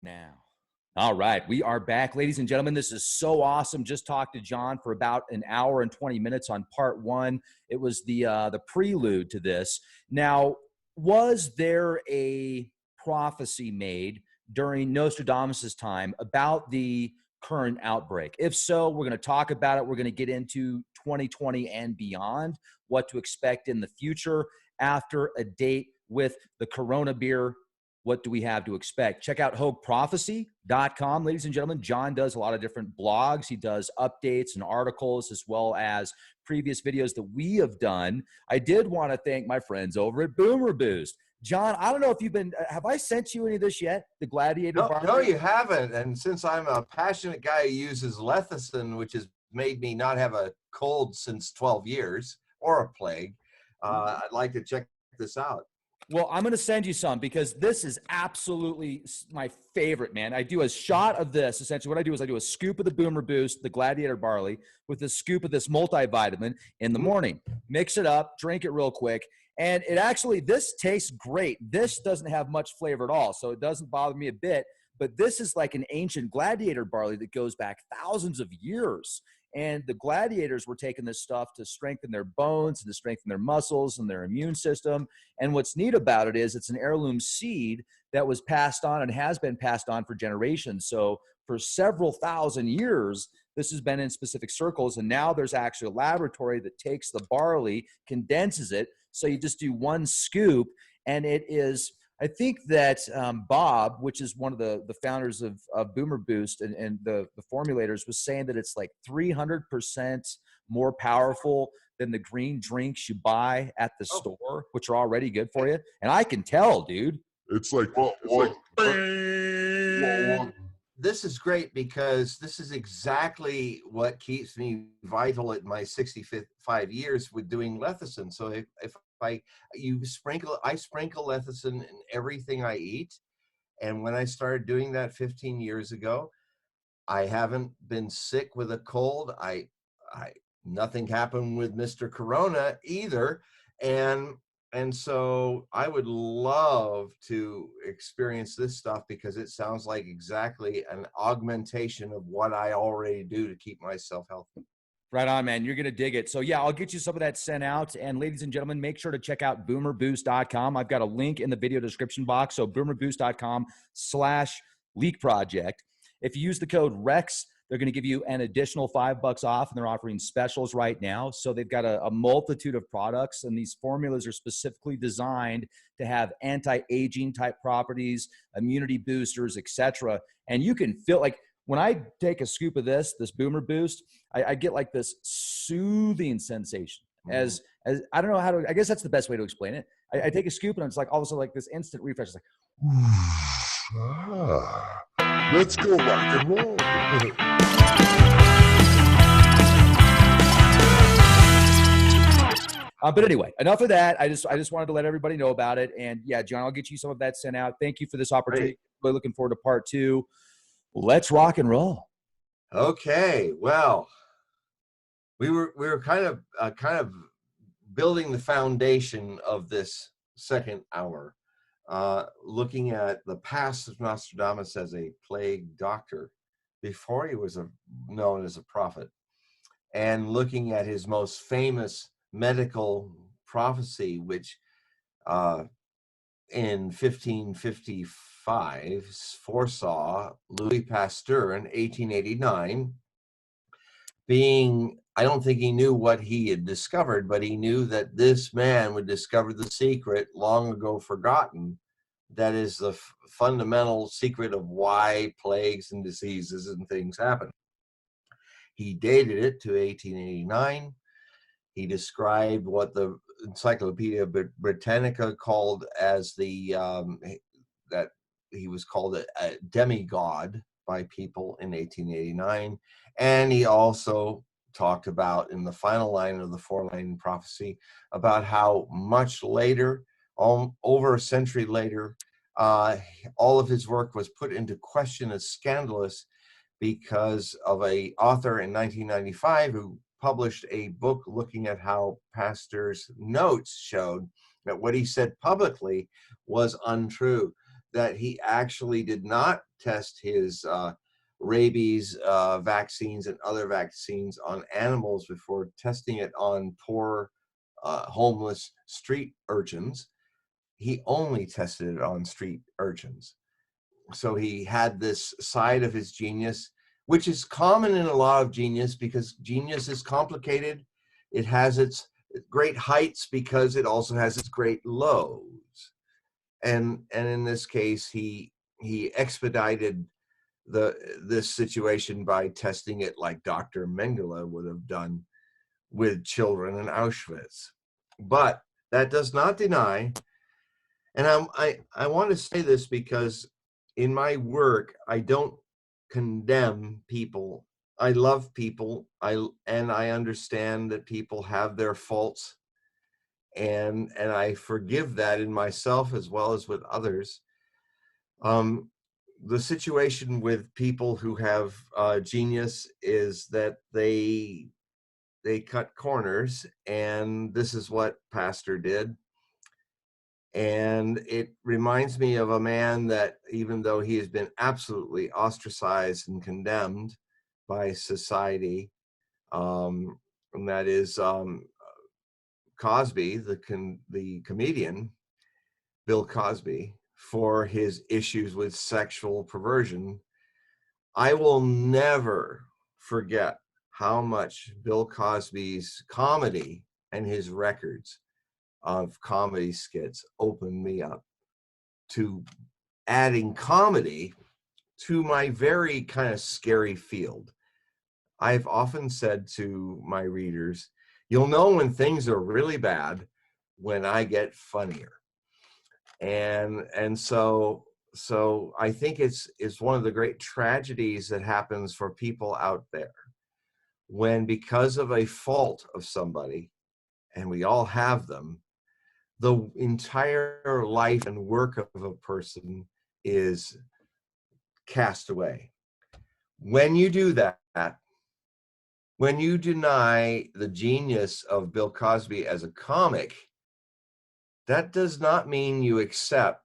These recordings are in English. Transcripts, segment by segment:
Now. All right, we are back, ladies and gentlemen. This is so awesome. Just talked to John for about an hour and 20 minutes on part one. It was the prelude to this. Now, was there a prophecy made during Nostradamus' time about the current outbreak? If so, we're going to talk about it. We're going to get into 2020 and beyond, what to expect in the future after a date with the Corona beer. What do we have to expect? Check out HogueProphecy.com, ladies and gentlemen. John does a lot of different blogs. He does updates and articles as well as previous videos that we have done. I did want to thank my friends over at Boomer Boost. John, I don't know if you've been, have I sent you any of this yet? The Gladiator Bar? No, you haven't. And since I'm a passionate guy who uses lecithin, which has made me not have a cold since 12 years or a plague, I'd like to check this out. Well, I'm going to send you some because this is absolutely my favorite, man. I do a shot of this. Essentially, what I do is I do a scoop of the Boomer Boost, the Gladiator Barley, with a scoop of this multivitamin in the morning. Mix it up, drink it real quick. And it actually, this tastes great. This doesn't have much flavor at all, so it doesn't bother me a bit. But this is like an ancient Gladiator barley that goes back thousands of years. And the gladiators were taking this stuff to strengthen their bones and to strengthen their muscles and their immune system. And what's neat about it is it's an heirloom seed that was passed on and has been passed on for generations. So for several thousand years, this has been in specific circles. And now there's actually a laboratory that takes the barley, condenses it. So you just do one scoop, and it is, I think that Bob, which is one of the founders of Boomer Boost and the formulators, was saying that it's like 300% more powerful than the green drinks you buy at the store, which are already good for you. And I can tell, dude. It's like, this is great because this is exactly what keeps me vital at my 65 years with doing lecithin. So if I sprinkle lecithin in everything I eat. And when I started doing that 15 years ago, I haven't been sick with a cold. Nothing happened with Mr. Corona either. And so I would love to experience this stuff because it sounds like exactly an augmentation of what I already do to keep myself healthy. Right on, man. You're going to dig it. So, yeah, I'll get you some of that sent out. And ladies and gentlemen, make sure to check out boomerboost.com. I've got a link in the video description box. So boomerboost.com/leak project. If you use the code REX, they're going to give you an additional $5 off, and they're offering specials right now. So they've got a multitude of products, and these formulas are specifically designed to have anti-aging type properties, immunity boosters, etc. And you can feel like, when I take a scoop of this Boomer Boost, I get like this soothing sensation. As I don't know how to, I guess that's the best way to explain it. I take a scoop and it's like all of a sudden like this instant refresh. It's like, let's go rock and roll. But anyway, enough of that. I just wanted to let everybody know about it. And yeah, John, I'll get you some of that sent out. Thank you for this opportunity. Great. Really looking forward to part two. Let's rock and roll. Okay, well, we were kind of building the foundation of this second hour, looking at the past of Nostradamus as a plague doctor before he was known as a prophet, and looking at his most famous medical prophecy, which in 1555 foresaw Louis Pasteur in 1889 being, I don't think he knew what he had discovered, but he knew that this man would discover the secret long ago forgotten. That is the fundamental secret of why plagues and diseases and things happen. He dated it to 1889. He described what the Encyclopedia Britannica called as that he was called a demigod by people in 1889. And he also talked about, in the final line of the 4-line prophecy, about how much later, over a century later, all of his work was put into question as scandalous because of an author in 1995 who published a book looking at how Pasteur's notes showed that what he said publicly was untrue. that he actually did not test his rabies vaccines and other vaccines on animals before testing it on poor, homeless street urchins. He only tested it on street urchins. So he had this side of his genius, which is common in a lot of genius, because genius is complicated. It has its great heights because it also has its great lows. And in this case, he expedited this situation by testing it like Dr. Mengele would have done with children in Auschwitz. But that does not deny, and I want to say this because in my work, I don't condemn people. I love people. And I understand that people have their faults, and I forgive that in myself as well as with others. The situation with people who have genius is that they cut corners, and this is what Pastor did. And it reminds me of a man that, even though he has been absolutely ostracized and condemned by society, and that is Cosby, the comedian, Bill Cosby, for his issues with sexual perversion. I will never forget how much Bill Cosby's comedy and his records of comedy skits opened me up to adding comedy to my very kind of scary field. I've often said to my readers, you'll know when things are really bad when I get funnier. And so I think it's one of the great tragedies that happens for people out there when, because of a fault of somebody, and we all have them, the entire life and work of a person is cast away. When you do that, when you deny the genius of Bill Cosby as a comic, that does not mean you accept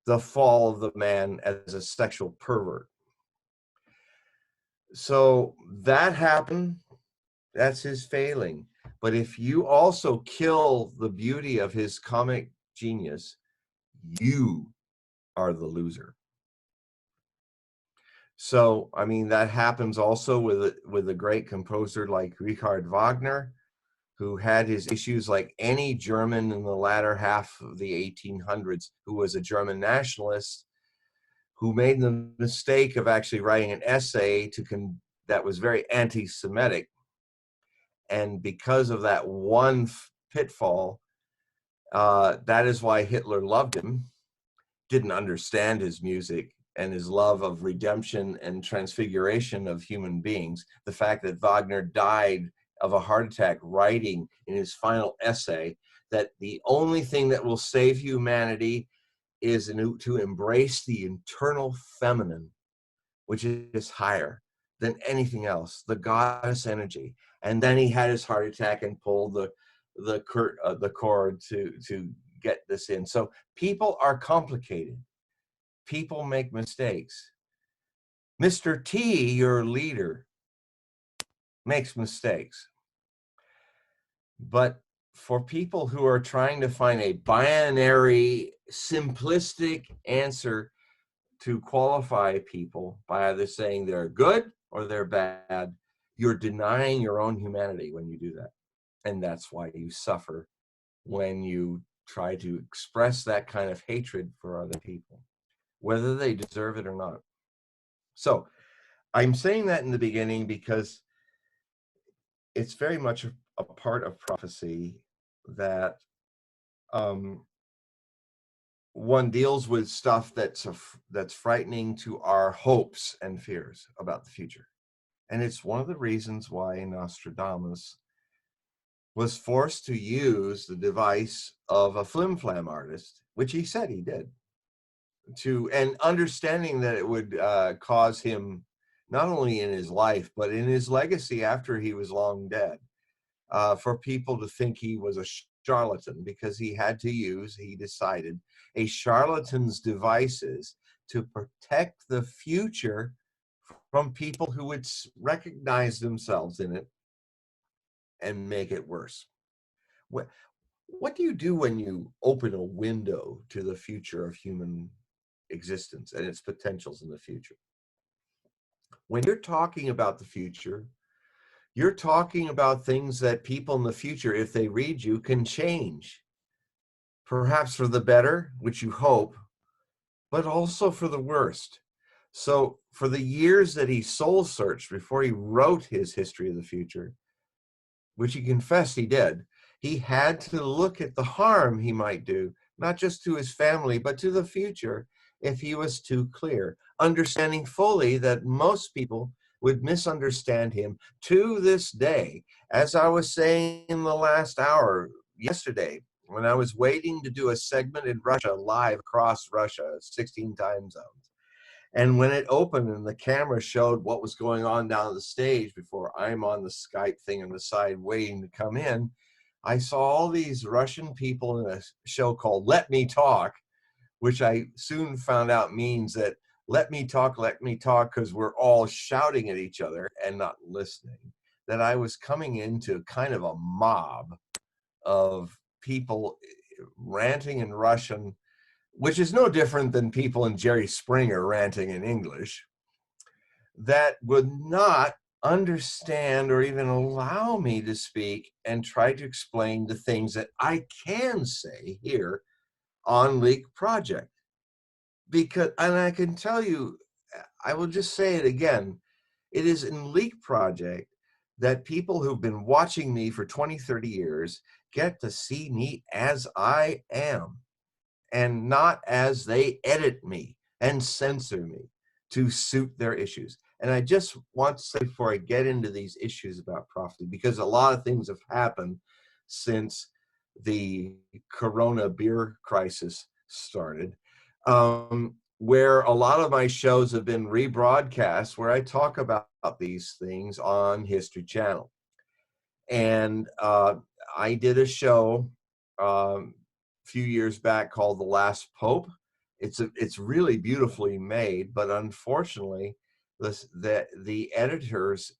the fall of the man as a sexual pervert. So that happened. That's his failing. But if you also kill the beauty of his comic genius, you are the loser. So, I mean, that happens also with a great composer like Richard Wagner, who had his issues like any German in the latter half of the 1800s, who was a German nationalist, who made the mistake of actually writing an essay that was very anti-Semitic. And because of that one pitfall, that is why Hitler loved him, didn't understand his music and his love of redemption and transfiguration of human beings. The fact that Wagner died of a heart attack writing in his final essay that the only thing that will save humanity is to embrace the internal feminine, which is higher than anything else, the goddess energy. And then he had his heart attack and pulled the cord to get this in. So people are complicated. People make mistakes. Mr. T, your leader, makes mistakes. But for people who are trying to find a binary, simplistic answer to qualify people by either saying they're good or they're bad, you're denying your own humanity when you do that. And that's why you suffer when you try to express that kind of hatred for other people, whether they deserve it or not. So I'm saying that in the beginning because it's very much a part of prophecy that one deals with stuff that's frightening to our hopes and fears about the future. And it's one of the reasons why Nostradamus was forced to use the device of a flim-flam artist, which he said he did, and understanding that it would cause him, not only in his life, but in his legacy after he was long dead, for people to think he was a charlatan because he had to use, he decided, a charlatan's devices to protect the future from people who would recognize themselves in it and make it worse. What do you do when you open a window to the future of human existence and its potentials in the future? When you're talking about the future, you're talking about things that people in the future, if they read you, can change. Perhaps for the better, which you hope, but also for the worst. So for the years that he soul searched before he wrote his history of the future, which he confessed he did, he had to look at the harm he might do, not just to his family, but to the future if he was too clear, understanding fully that most people would misunderstand him to this day. As I was saying in the last hour yesterday, when I was waiting to do a segment in Russia, live across Russia, 16 time zones. And when it opened and the camera showed what was going on down the stage before I'm on the Skype thing on the side waiting to come in, I saw all these Russian people in a show called Let Me Talk, which I soon found out means that let me talk, because we're all shouting at each other and not listening. That I was coming into kind of a mob of people ranting in Russian, which is no different than people in Jerry Springer ranting in English, that would not understand or even allow me to speak and try to explain the things that I can say here on Leak Project. Because, and I can tell you, I will just say it again, it is in Leak Project that people who've been watching me for 20, 30 years get to see me as I am, and not as they edit me and censor me to suit their issues. And I just want to say before I get into these issues about prophecy, because a lot of things have happened since the Corona beer crisis started, where a lot of my shows have been rebroadcast where I talk about these things on History Channel. And I did a show few years back called The Last Pope. It's really beautifully made, but unfortunately, the editors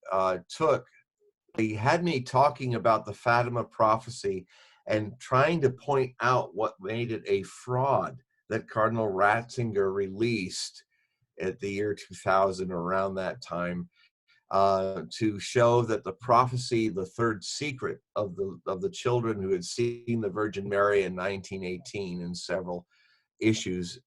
they had me talking about the Fatima prophecy and trying to point out what made it a fraud that Cardinal Ratzinger released at the year 2000, around that time, to show that the prophecy, the third secret of the children who had seen the Virgin Mary in 1918 in several issues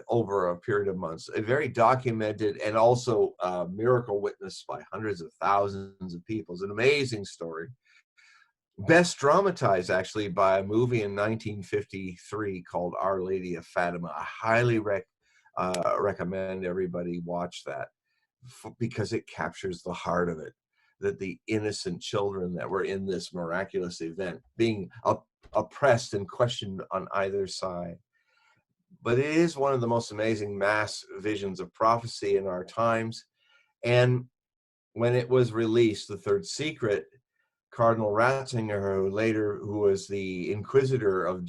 over a period of months, a very documented and also miracle witnessed by hundreds of thousands of people. It's an amazing story. Best dramatized actually by a movie in 1953 called Our Lady of Fatima. I highly recommend everybody watch that, because it captures the heart of it, that the innocent children that were in this miraculous event being oppressed and questioned on either side. But it is one of the most amazing mass visions of prophecy in our times. And when it was released, The Third Secret, Cardinal Ratzinger, who was the inquisitor of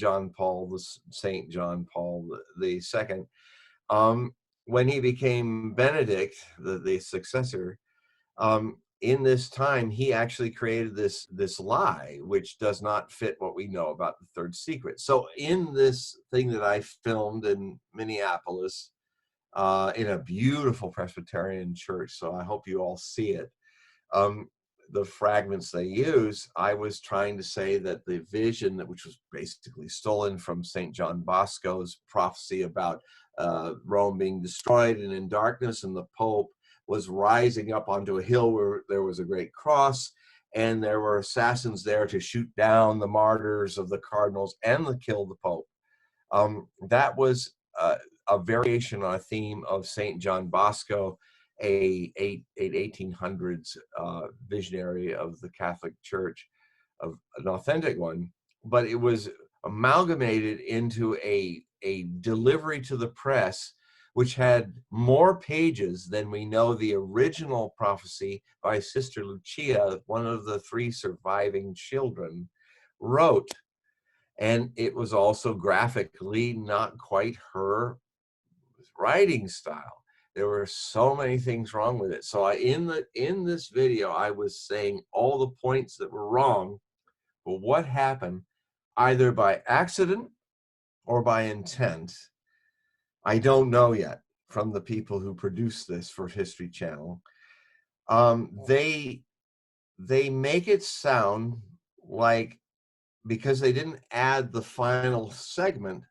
Saint John Paul II, when he became Benedict, the successor, in this time, he actually created this lie, which does not fit what we know about the third secret. So in this thing that I filmed in Minneapolis, in a beautiful Presbyterian church, so I hope you all see it, the fragments they use, I was trying to say that the vision, which was basically stolen from St. John Bosco's prophecy about Rome being destroyed and in darkness, and the Pope was rising up onto a hill where there was a great cross, and there were assassins there to shoot down the martyrs of the cardinals and to kill the Pope. That was a variation on a theme of St. John Bosco, a 1800s visionary of the Catholic Church, of an authentic one, but it was amalgamated into a delivery to the press, which had more pages than we know the original prophecy by Sister Lucia, one of the three surviving children, wrote. And it was also graphically not quite her writing style. There were so many things wrong with it. So in this video, I was saying all the points that were wrong, but what happened, either by accident or by intent, I don't know yet, from the people who produced this for History Channel. They make it sound like, because they didn't add the final segment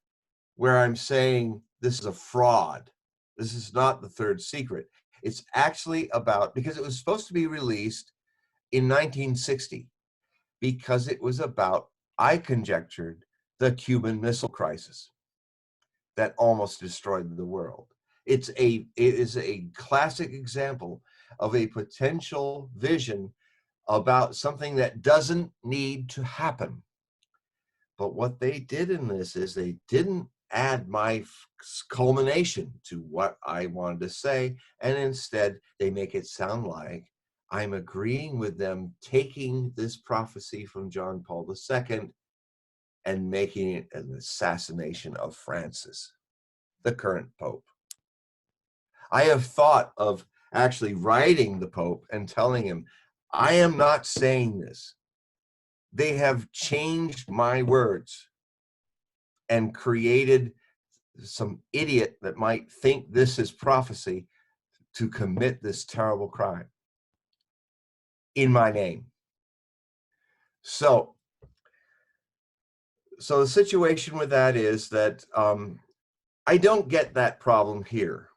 where I'm saying this is a fraud. This is not the third secret. It's actually about, because it was supposed to be released in 1960, because it was about, I conjectured, the Cuban Missile Crisis that almost destroyed the world. It is a classic example of a potential vision about something that doesn't need to happen. But what they did in this is they didn't add my culmination to what I wanted to say, and instead they make it sound like I'm agreeing with them taking this prophecy from John Paul II and making it an assassination of Francis, the current Pope. I have thought of actually writing the Pope and telling him, I am not saying this. They have changed my words and created some idiot that might think this is prophecy to commit this terrible crime in my name. So the situation with that is that I don't get that problem here.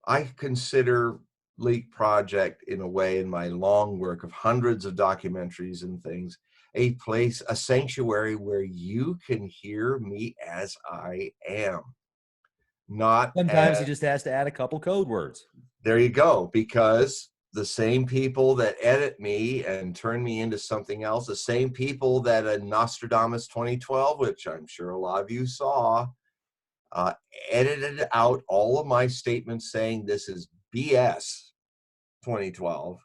I consider Leak Project, in a way, in my long work of hundreds of documentaries and things, a place, a sanctuary where you can hear me as I am. Not Sometimes he as, just has to add a couple code words. there you go, because the same people that edit me and turn me into something else, the same people that in Nostradamus 2012, which I'm sure a lot of you saw, edited out all of my statements saying this is BS 2012.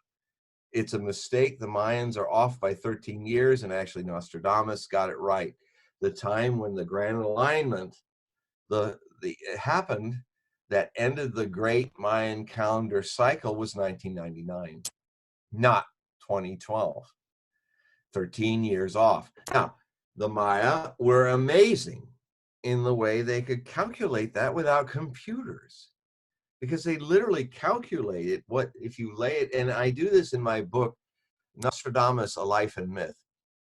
It's a mistake. The Mayans are off by 13 years, and actually Nostradamus got it right. The time when the grand alignment it happened that ended the great Mayan calendar cycle was 1999, not 2012. 13 years off. Now, the Maya were amazing in the way they could calculate that without computers, because they literally calculated what, if you lay it, and I do this in my book, Nostradamus, A Life and Myth,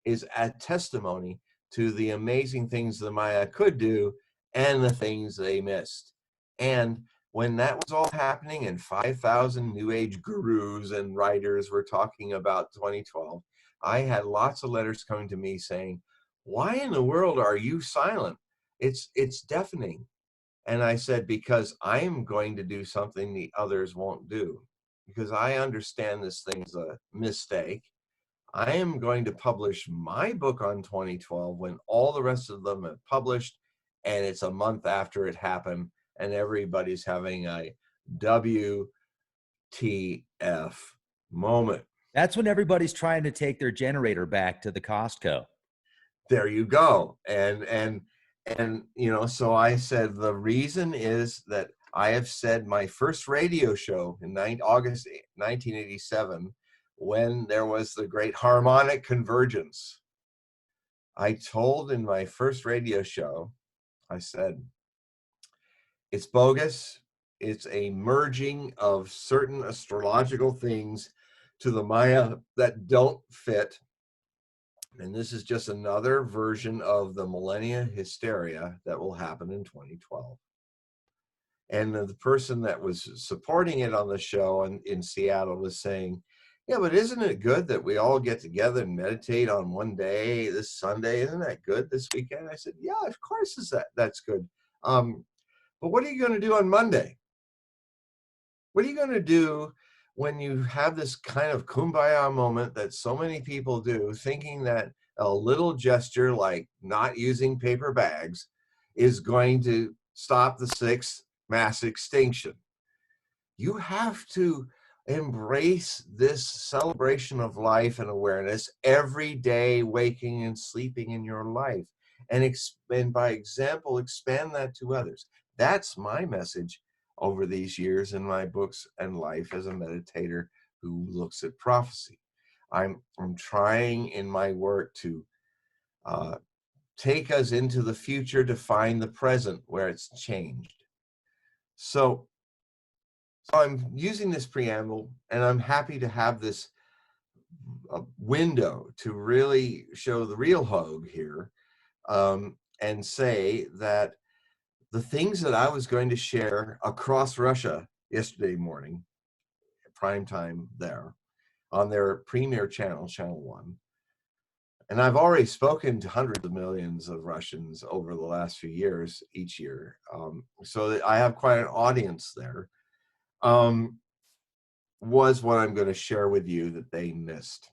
is a testimony to the amazing things the Maya could do and the things they missed. And when that was all happening and 5,000 New Age gurus and writers were talking about 2012, I had lots of letters coming to me saying, why in the world are you silent? It's deafening. And I said, because I am going to do something the others won't do, because I understand this thing's a mistake. I am going to publish my book on 2012 when all the rest of them have published, and it's a month after it happened, and everybody's having a WTF moment. That's when everybody's trying to take their generator back to the Costco. There you go. And you know, so I said the reason is that I have said my first radio show in August 1987, when there was the great harmonic convergence, I told in my first radio show, I said, it's bogus. It's a merging of certain astrological things to the Maya that don't fit. And this is just another version of the millennia hysteria that will happen in 2012. And the person that was supporting it on the show in Seattle was saying, yeah, but isn't it good that we all get together and meditate on one day, this Sunday? Isn't that good this weekend? I said, yeah, of course that's good. But what are you going to do on Monday? What are you going to do when you have this kind of kumbaya moment that so many people do, thinking that a little gesture like not using paper bags is going to stop the sixth mass extinction? You have to embrace this celebration of life and awareness every day, waking and sleeping in your life. and by example, expand that to others. That's my message over these years in my books and life as a meditator who looks at prophecy. I'm trying in my work to take us into the future to find the present where it's changed. So I'm using this preamble, and I'm happy to have this window to really show the real Hogue here, and say that the things that I was going to share across Russia yesterday morning, prime time there, on their premier channel, Channel 1, and I've already spoken to hundreds of millions of Russians over the last few years, each year, so that I have quite an audience there, was what I'm going to share with you that they missed.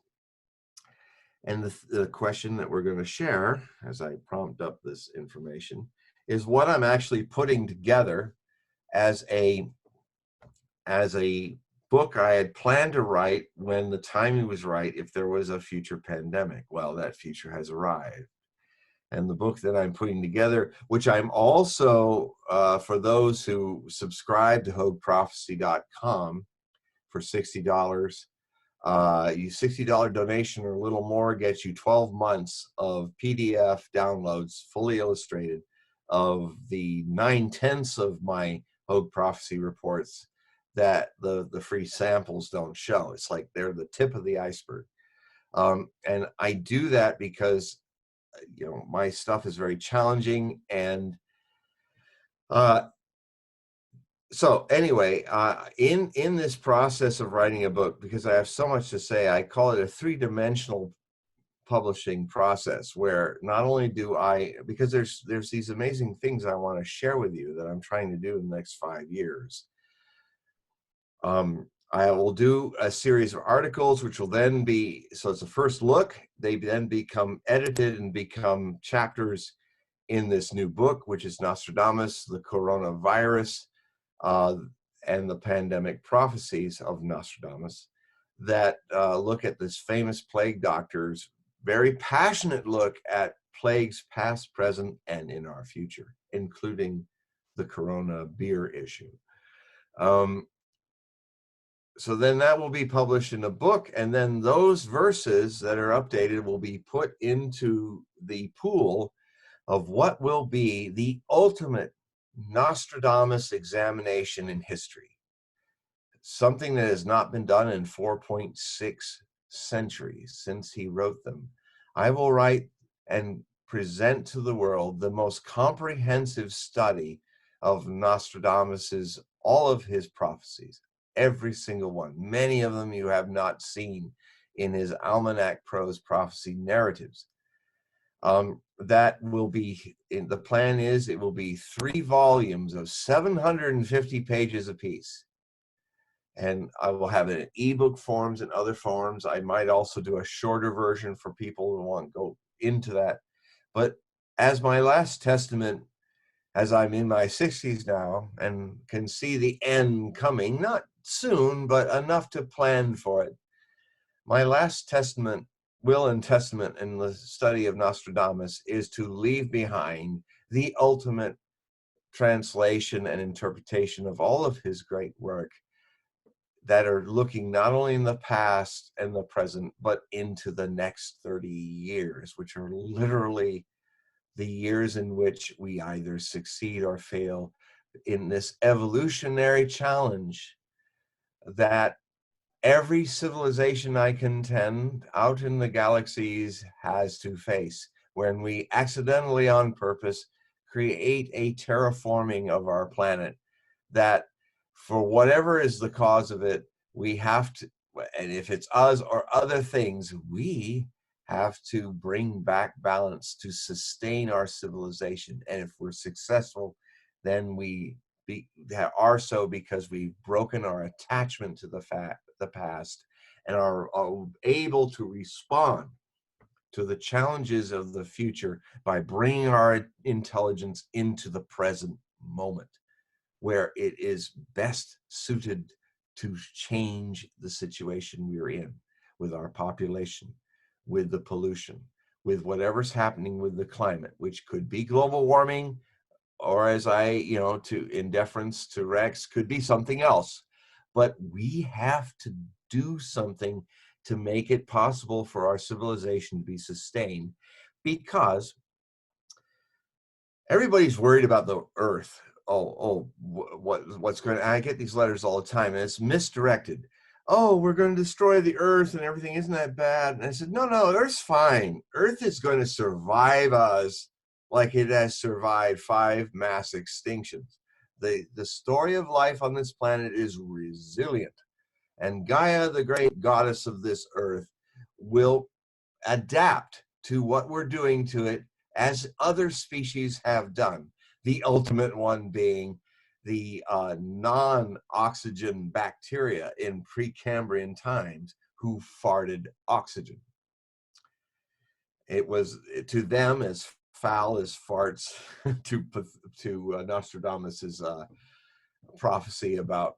And the question that we're going to share, as I prompt up this information, is what I'm actually putting together as a book I had planned to write when the timing was right if there was a future pandemic. Well, that future has arrived. And the book that I'm putting together, which I'm also, for those who subscribe to HogueProphecy.com for $60, you $60 donation or a little more gets you 12 months of PDF downloads, fully illustrated, of the 9/10 of my Hogue Prophecy reports that the free samples don't show. It's like they're the tip of the iceberg. And I do that because, you know, my stuff is very challenging. And so anyway, in this process of writing a book, because I have so much to say, I call it a three-dimensional publishing process, where not only do I, because there's these amazing things I want to share with you that I'm trying to do in the next 5 years. I will do a series of articles, which will then be, so it's a first look. They then become edited and become chapters in this new book, which is Nostradamus, the Coronavirus, and the Pandemic Prophecies of Nostradamus, that look at this famous plague doctor's very passionate look at plagues past, present, and in our future, including the Corona beer issue. So then that will be published in a book, and then those verses that are updated will be put into the pool of what will be the ultimate Nostradamus examination in history. Something that has not been done in 4.6 centuries since he wrote them. I will write and present to the world the most comprehensive study of Nostradamus's, all of his prophecies, every single one. Many of them you have not seen in his Almanac Prose Prophecy narratives. That will be, the plan is it will be 3 volumes of 750 pages apiece. And I will have it in ebook forms and other forms. I might also do a shorter version for people who want to go into that. But as my last testament, as I'm in my 60s now and can see the end coming, not soon, but enough to plan for it, my last testament, will and testament in the study of Nostradamus is to leave behind the ultimate translation and interpretation of all of his great work, that are looking not only in the past and the present, but into the next 30 years, which are literally the years in which we either succeed or fail in this evolutionary challenge that every civilization, I contend, out in the galaxies has to face, when we accidentally, on purpose, create a terraforming of our planet that, for whatever is the cause of it, we have to, and if it's us or other things, we have to bring back balance to sustain our civilization. And if we're successful, then we are so because we've broken our attachment to the past, and are able to respond to the challenges of the future by bringing our intelligence into the present moment, where it is best suited to change the situation we're in, with our population, with the pollution, with whatever's happening with the climate, which could be global warming, or as in deference to Rex, could be something else. But we have to do something to make it possible for our civilization to be sustained, because everybody's worried about the Earth. What's going to, I get these letters all the time, and it's misdirected. Oh, we're going to destroy the Earth and everything. Isn't that bad? And I said, no, Earth's fine. Earth is going to survive us like it has survived 5 mass extinctions. The story of life on this planet is resilient. And Gaia, the great goddess of this Earth, will adapt to what we're doing to it, as other species have done. The ultimate one being the non-oxygen bacteria in Precambrian times who farted oxygen. It was to them as foul as farts to Nostradamus's prophecy about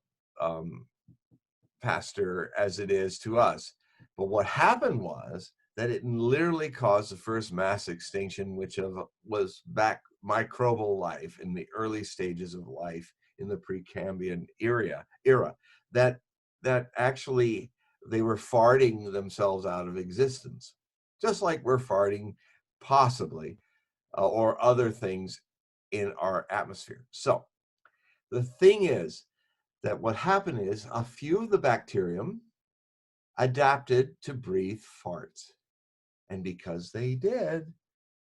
Pasteur as it is to us. But what happened was that it literally caused the first mass extinction, which was back microbial life in the early stages of life in the Precambrian era. That actually they were farting themselves out of existence, just like we're farting possibly or other things in our atmosphere. So the thing is that what happened is a few of the bacterium adapted to breathe farts. And because they did,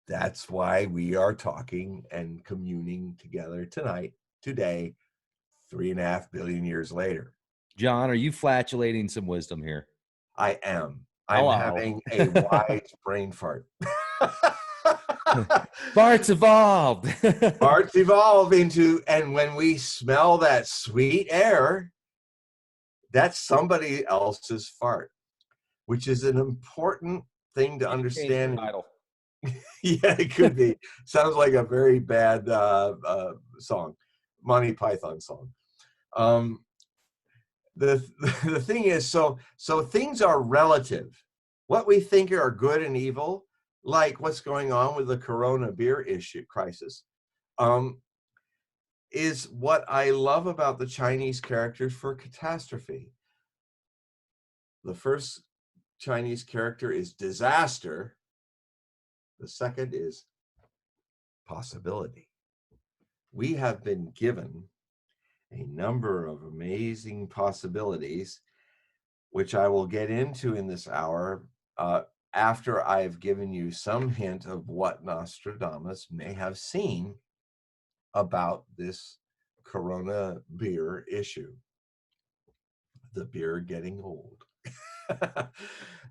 that's why we are talking and communing together today, 3.5 billion years later. John, are you flatulating some wisdom here? I am. I'm Hello. having a wise brain fart. Farts evolved. Farts evolve into, and when we smell that sweet air, that's somebody else's fart, which is an important thing to understand. Yeah, it could be. Sounds like a very bad song, Monty Python song. The thing is, so things are relative. What we think are good and evil, like what's going on with the Corona beer crisis, is what I love about the Chinese characters for catastrophe. The first Chinese character is disaster. The second is possibility. We have been given a number of amazing possibilities, which I will get into in this hour after I've given you some hint of what Nostradamus may have seen about this Corona beer issue. The beer getting old.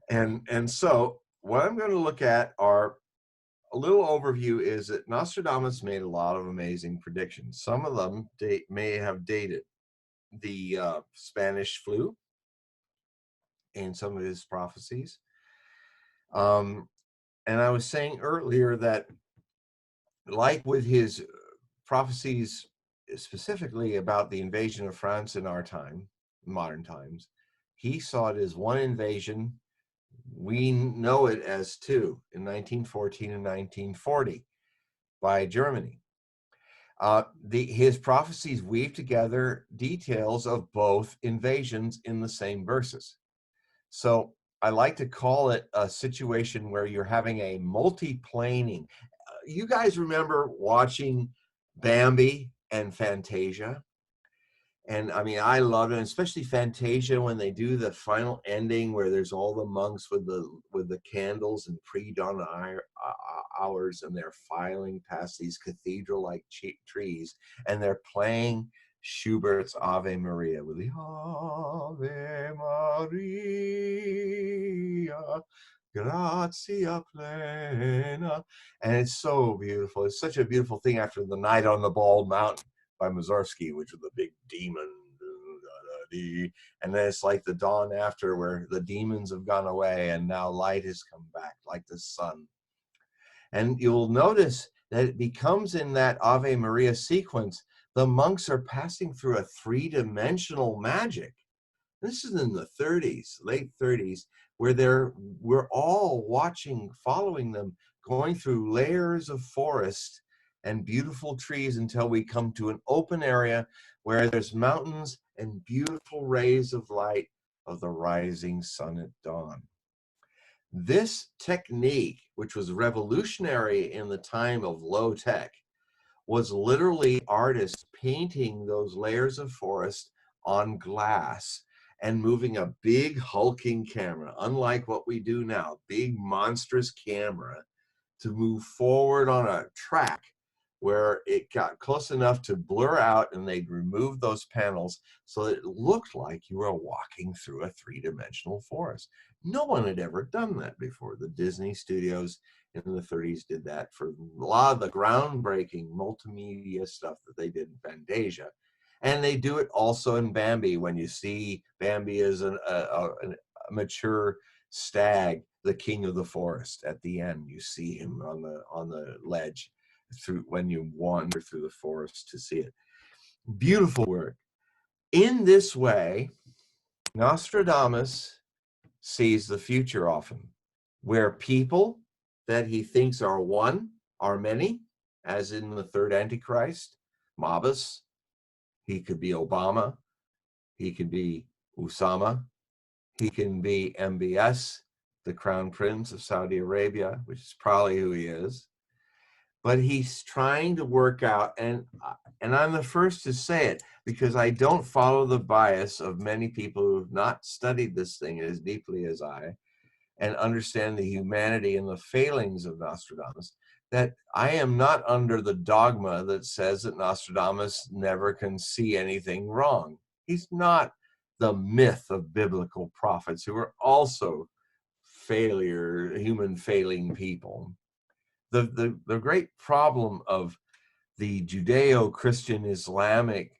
And so what I'm going to look at are a little overview is that Nostradamus made a lot of amazing predictions. Some of them may have dated the Spanish flu in some of his prophecies. And I was saying earlier that, like with his prophecies specifically about the invasion of France in our time, modern times, he saw it as one invasion. We know it as two, in 1914 and 1940 by Germany. His prophecies weave together details of both invasions in the same verses. So I like to call it a situation where you're having a multi-planing. You guys remember watching Bambi and Fantasia? And I mean, I love it, especially Fantasia when they do the final ending where there's all the monks with the candles and pre-dawn hours, and they're filing past these cathedral-like trees, and they're playing Schubert's Ave Maria with the Ave Maria, gratia plena, and it's so beautiful. It's such a beautiful thing after The Night on the Bald Mountain by Mussorgsky, which was the big demon, and then it's like the dawn after, where the demons have gone away and now light has come back like the sun. And you'll notice that it becomes, in that Ave Maria sequence, the monks are passing through a 3-dimensional magic. This is in the 30s, late 30s, where we're all watching, following them, going through layers of forest and beautiful trees until we come to an open area where there's mountains and beautiful rays of light of the rising sun at dawn. This technique, which was revolutionary in the time of low tech, was literally artists painting those layers of forest on glass and moving a big hulking camera, unlike what we do now, big monstrous camera, to move forward on a track where it got close enough to blur out, and they'd remove those panels so that it looked like you were walking through a three-dimensional forest. No one had ever done that before. The Disney studios in the 30s did that for a lot of the groundbreaking multimedia stuff that they did in Fantasia. And they do it also in Bambi. When you see Bambi as a mature stag, the king of the forest, at the end, you see him on the ledge when you wander through the forest to see it. Beautiful work. In this way, Nostradamus sees the future often, where people that he thinks are one are many, as in the third Antichrist, Mabus. He could be Obama. He could be Usama. He can be MBS, the Crown Prince of Saudi Arabia, which is probably who he is. But he's trying to work out, and I'm the first to say it, because I don't follow the bias of many people who have not studied this thing as deeply as I, and understand the humanity and the failings of Nostradamus, that I am not under the dogma that says that Nostradamus never can see anything wrong. He's not the myth of biblical prophets who are also human failing people. The great problem of the Judeo-Christian Islamic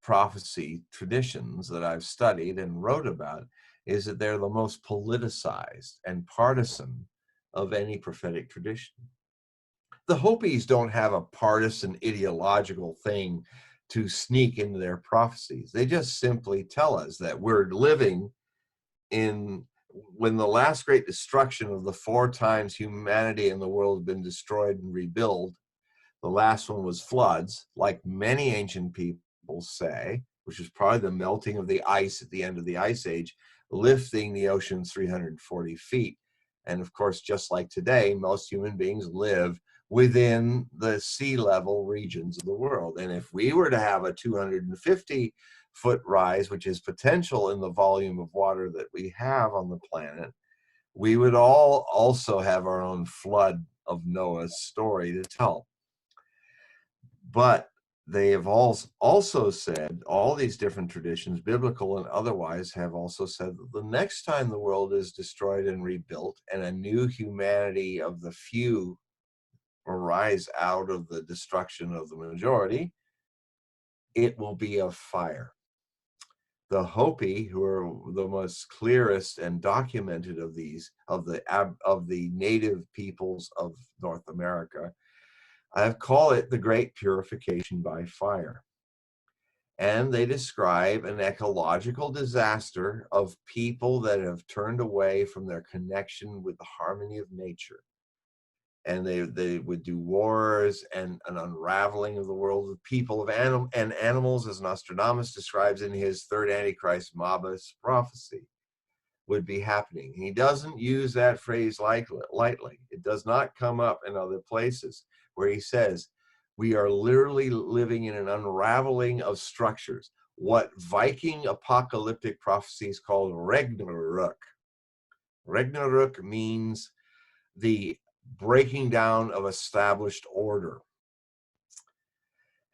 prophecy traditions that I've studied and wrote about is that they're the most politicized and partisan of any prophetic tradition. The Hopis don't have a partisan ideological thing to sneak into their prophecies. They just simply tell us that we're living in when the last great destruction of the 4 times humanity and the world have been destroyed and rebuilt. The last one was floods, like many ancient people say, which is probably the melting of the ice at the end of the Ice Age, lifting the oceans 340 feet. And of course, just like today, most human beings live within the sea level regions of the world. And if we were to have a 250-foot rise, which is potential in the volume of water that we have on the planet, we would all also have our own flood of Noah's story to tell. But they have also said, all these different traditions, biblical and otherwise, have also said that the next time the world is destroyed and rebuilt and a new humanity of the few arise out of the destruction of the majority, it will be of fire. The Hopi, who are the most clearest and documented of these, of the native peoples of North America, I call it the Great Purification by Fire. And they describe an ecological disaster of people that have turned away from their connection with the harmony of nature. And they would do wars and an unraveling of the world of people and animals, as Nostradamus describes in his third Antichrist Mabus prophecy, would be happening. He doesn't use that phrase lightly. It does not come up in other places where he says, we are literally living in an unraveling of structures. What Viking apocalyptic prophecies called Ragnarök. Ragnarök means the breaking down of established order.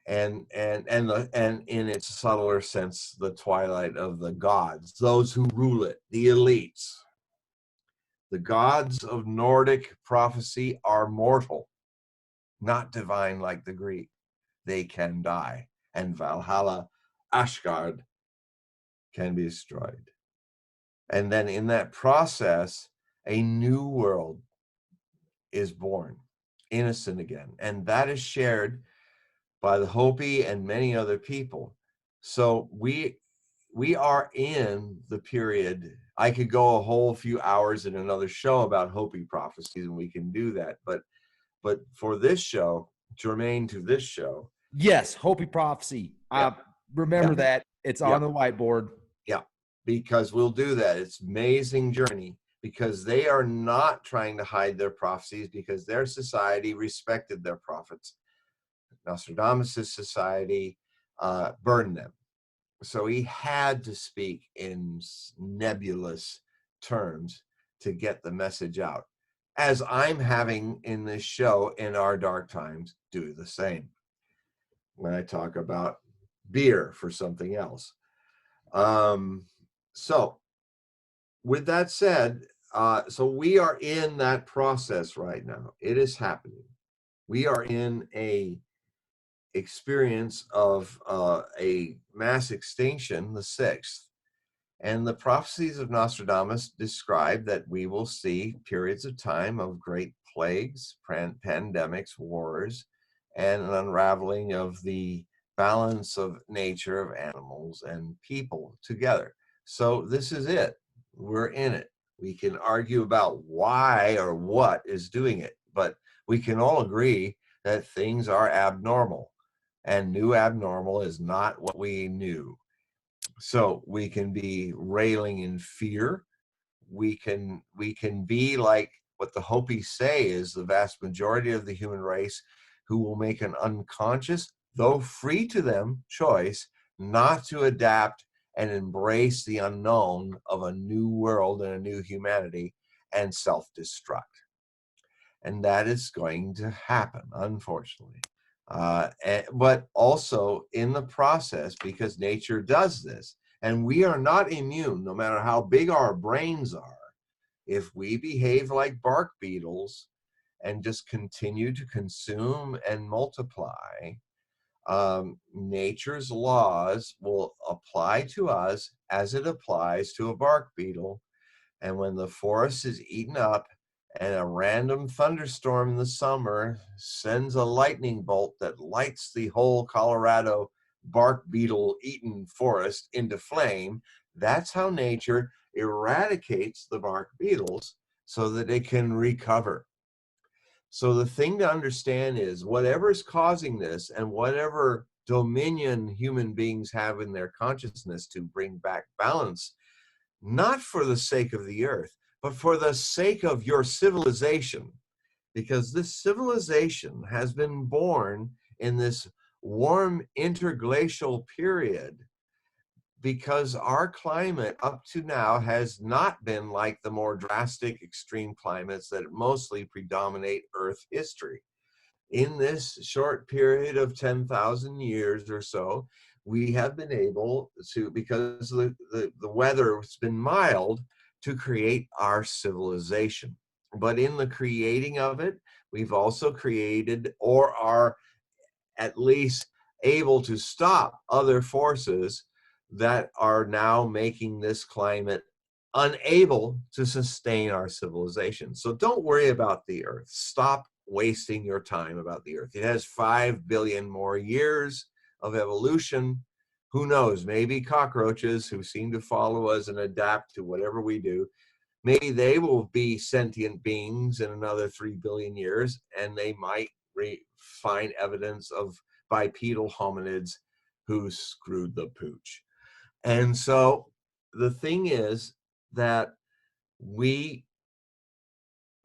And in its subtler sense, the twilight of the gods, those who rule it, the elites. The gods of Nordic prophecy are mortal, not divine like the Greek. They can die, and Valhalla, Asgard, can be destroyed. And then in that process, a new world is born, innocent again. And that is shared by the Hopi and many other people. So we are in the period. I could go a whole few hours in another show about Hopi prophecies, and we can do that. But for this show, germane to this show, Yes, Hopi prophecy. yeah, Remember yeah, that. It's yeah, on the whiteboard. yeah, because we'll do that. It's amazing journey because they are not trying to hide their prophecies because their society respected their prophets. Nostradamus' society burned them. So he had to speak in nebulous terms to get the message out. As I'm having in this show in our dark times, do the same when I talk about beer for something else. So with that said, so we are in that process right now. It is happening. We are in a experience of a mass extinction, the sixth. And the prophecies of Nostradamus describe that we will see periods of time of great plagues, pandemics, wars, and an unraveling of the balance of nature of animals and people together. So this is it. We're in it. We can argue about why or what is doing it, but we can all agree that things are abnormal, and new abnormal is not what we knew. So we can be railing in fear. We can be like what the Hopis say is the vast majority of the human race who will make an unconscious, though free to them, choice not to adapt and embrace the unknown of a new world and a new humanity and self-destruct. And that is going to happen, unfortunately. But also in the process, because nature does this, and we are not immune, no matter how big our brains are, if we behave like bark beetles and just continue to consume and multiply, nature's laws will apply to us as it applies to a bark beetle. And when the forest is eaten up and a random thunderstorm in the summer sends a lightning bolt that lights the whole Colorado bark beetle eaten forest into flame, that's how nature eradicates the bark beetles so that it can recover. So the thing to understand is whatever is causing this and whatever dominion human beings have in their consciousness to bring back balance, not for the sake of the earth, but for the sake of your civilization, because this civilization has been born in this warm interglacial period because our climate up to now has not been like the more drastic extreme climates that mostly predominate Earth history. In this short period of 10,000 years or so, we have been able to, because the weather has been mild, to create our civilization. But in the creating of it, we've also created, or are at least able to stop, other forces that are now making this climate unable to sustain our civilization. So don't worry about the earth. Stop wasting your time about the earth. It has 5 billion more years of evolution. Who knows? Maybe cockroaches who seem to follow us and adapt to whatever we do, maybe they will be sentient beings in another 3 billion years, and they might find evidence of bipedal hominids who screwed the pooch. And so the thing is that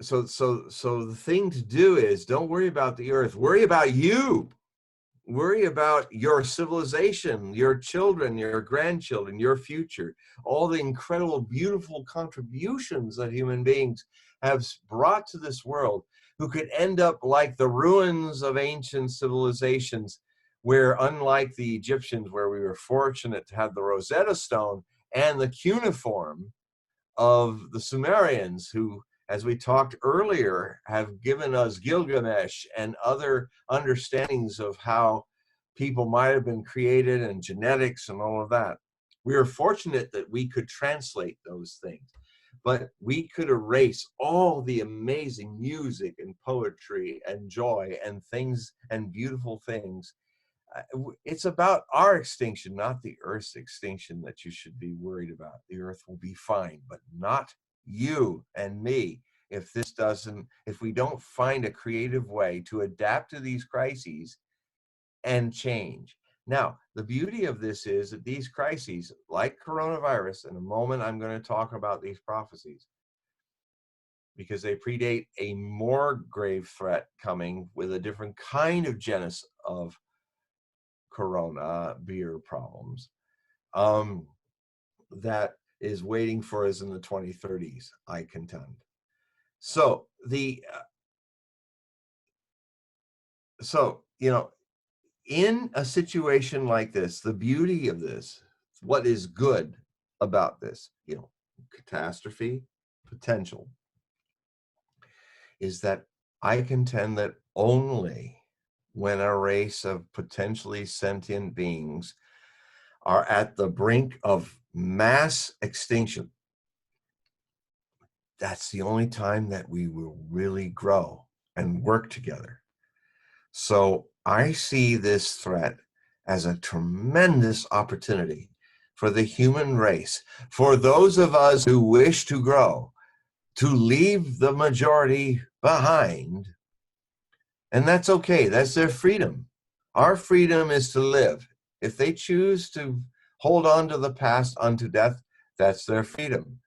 so the thing to do is don't worry about the earth, worry about you. Worry about your civilization, your children, your grandchildren, your future, all the incredible, beautiful contributions that human beings have brought to this world, who could end up like the ruins of ancient civilizations, where unlike the Egyptians, where we were fortunate to have the Rosetta Stone and the cuneiform of the Sumerians, who, as we talked earlier, have given us Gilgamesh and other understandings of how people might have been created and genetics and all of that. We are fortunate that we could translate those things, but we could erase all the amazing music and poetry and joy and things and beautiful things It's about our extinction, not the Earth's extinction, that you should be worried about. The Earth will be fine, but not you and me. If we don't find a creative way to adapt to these crises and change. Now, the beauty of this is that these crises, like coronavirus, in a moment I'm going to talk about these prophecies, because they predate a more grave threat coming with a different kind of genus of corona beer problems that is waiting for us in the 2030s, I contend. So in a situation like this, the beauty of this, what is good about this, catastrophe potential, is that I contend that only when a race of potentially sentient beings are at the brink of mass extinction, that's the only time that we will really grow and work together. So I see this threat as a tremendous opportunity for the human race, for those of us who wish to grow, to leave the majority behind. And that's okay. That's their freedom. Our freedom is to live. If they choose to hold on to the past unto death, that's their freedom.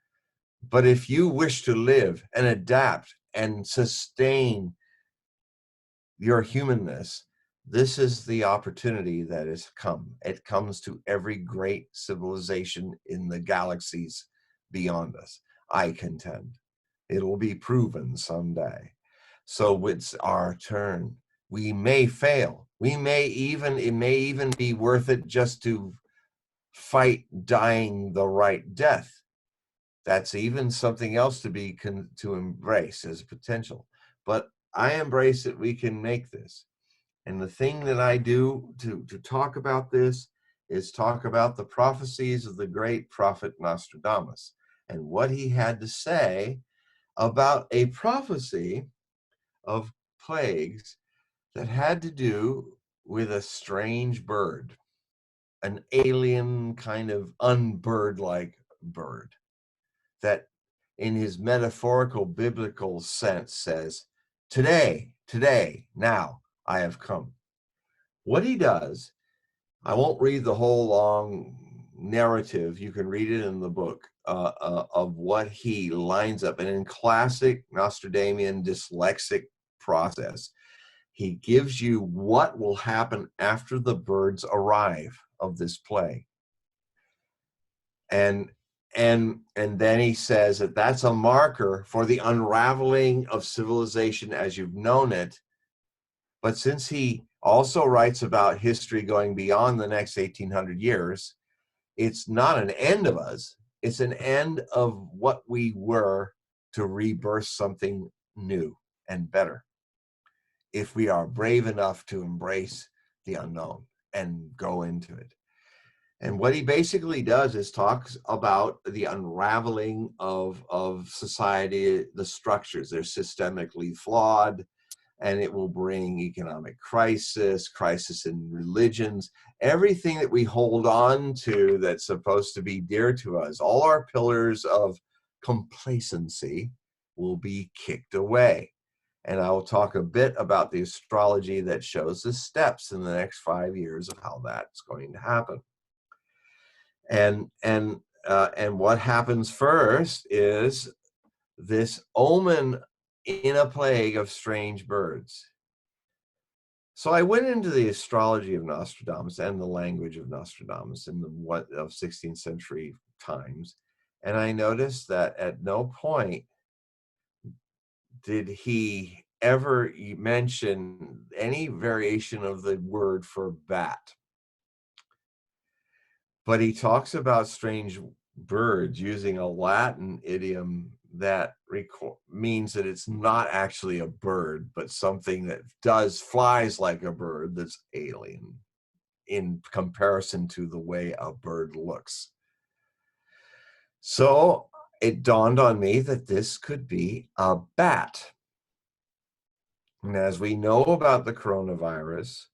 But if you wish to live and adapt and sustain your humanness, this is the opportunity that has come. It comes to every great civilization in the galaxies beyond us, I contend. It will be proven someday. So it's our turn. We may fail. It may even be worth it just to fight dying the right death. That's even something else to embrace as potential. But I embrace that we can make this. And the thing that I do to talk about this is talk about the prophecies of the great prophet Nostradamus and what he had to say about a prophecy of plagues that had to do with a strange bird, an alien kind of unbird-like bird that in his metaphorical biblical sense says, today, now I have come. What he does, I won't read the whole long narrative, you can read it in the book, of what he lines up. And in classic Nostradamian dyslexic process, he gives you what will happen after the birds arrive of this plague. And then he says that that's a marker for the unraveling of civilization as you've known it. But since he also writes about history going beyond the next 1800 years, it's not an end of us. It's an end of what we were to rebirth something new and better, if we are brave enough to embrace the unknown and go into it. And what he basically does is talks about the unraveling of society, the structures. They're systemically flawed, and it will bring economic crisis in religions, everything that we hold on to that's supposed to be dear to us. All our pillars of complacency will be kicked away. And I will talk a bit about the astrology that shows the steps in the next 5 years of how that's going to happen. And what happens first is this omen in a plague of strange birds. So I went into the astrology of Nostradamus and the language of Nostradamus in the 16th century times, and I noticed that at no point did he ever mention any variation of the word for bat. But he talks about strange birds using a Latin idiom that means that it's not actually a bird, but something that flies like a bird that's alien in comparison to the way a bird looks. So it dawned on me that this could be a bat. And as we know about the coronavirus,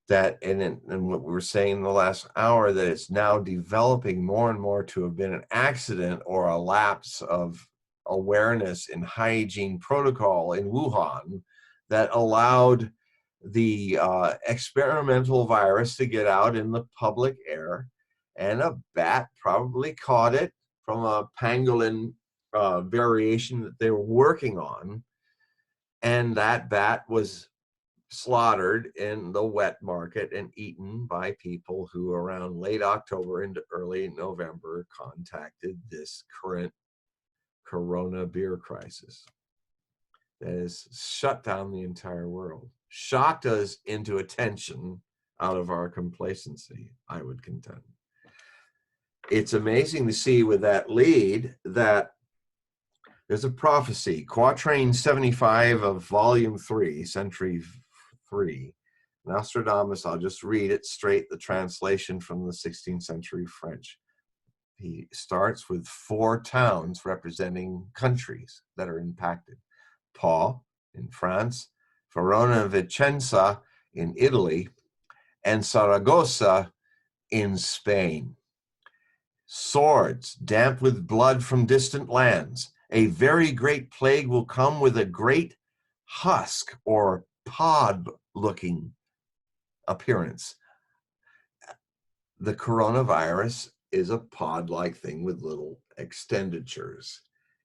that, and what we were saying in the last hour, that it's now developing more and more to have been an accident or a lapse of awareness in hygiene protocol in Wuhan that allowed the experimental virus to get out in the public air, and a bat probably caught it from a pangolin variation that they were working on, and that bat was slaughtered in the wet market and eaten by people who around late October into early November contacted this current corona beer crisis that has shut down the entire world, shocked us into attention out of our complacency, I would contend. It's amazing to see with that lead that there's a prophecy, Quatrain 75 of Volume 3, Century 3. Nostradamus, I'll just read it straight, the translation from the 16th century French. He starts with 4 towns representing countries that are impacted. Pau in France, Verona Vicenza in Italy, and Saragossa in Spain. Swords, damp with blood from distant lands. A very great plague will come with a great husk or pod-looking appearance. The coronavirus is a pod-like thing with little extenditures.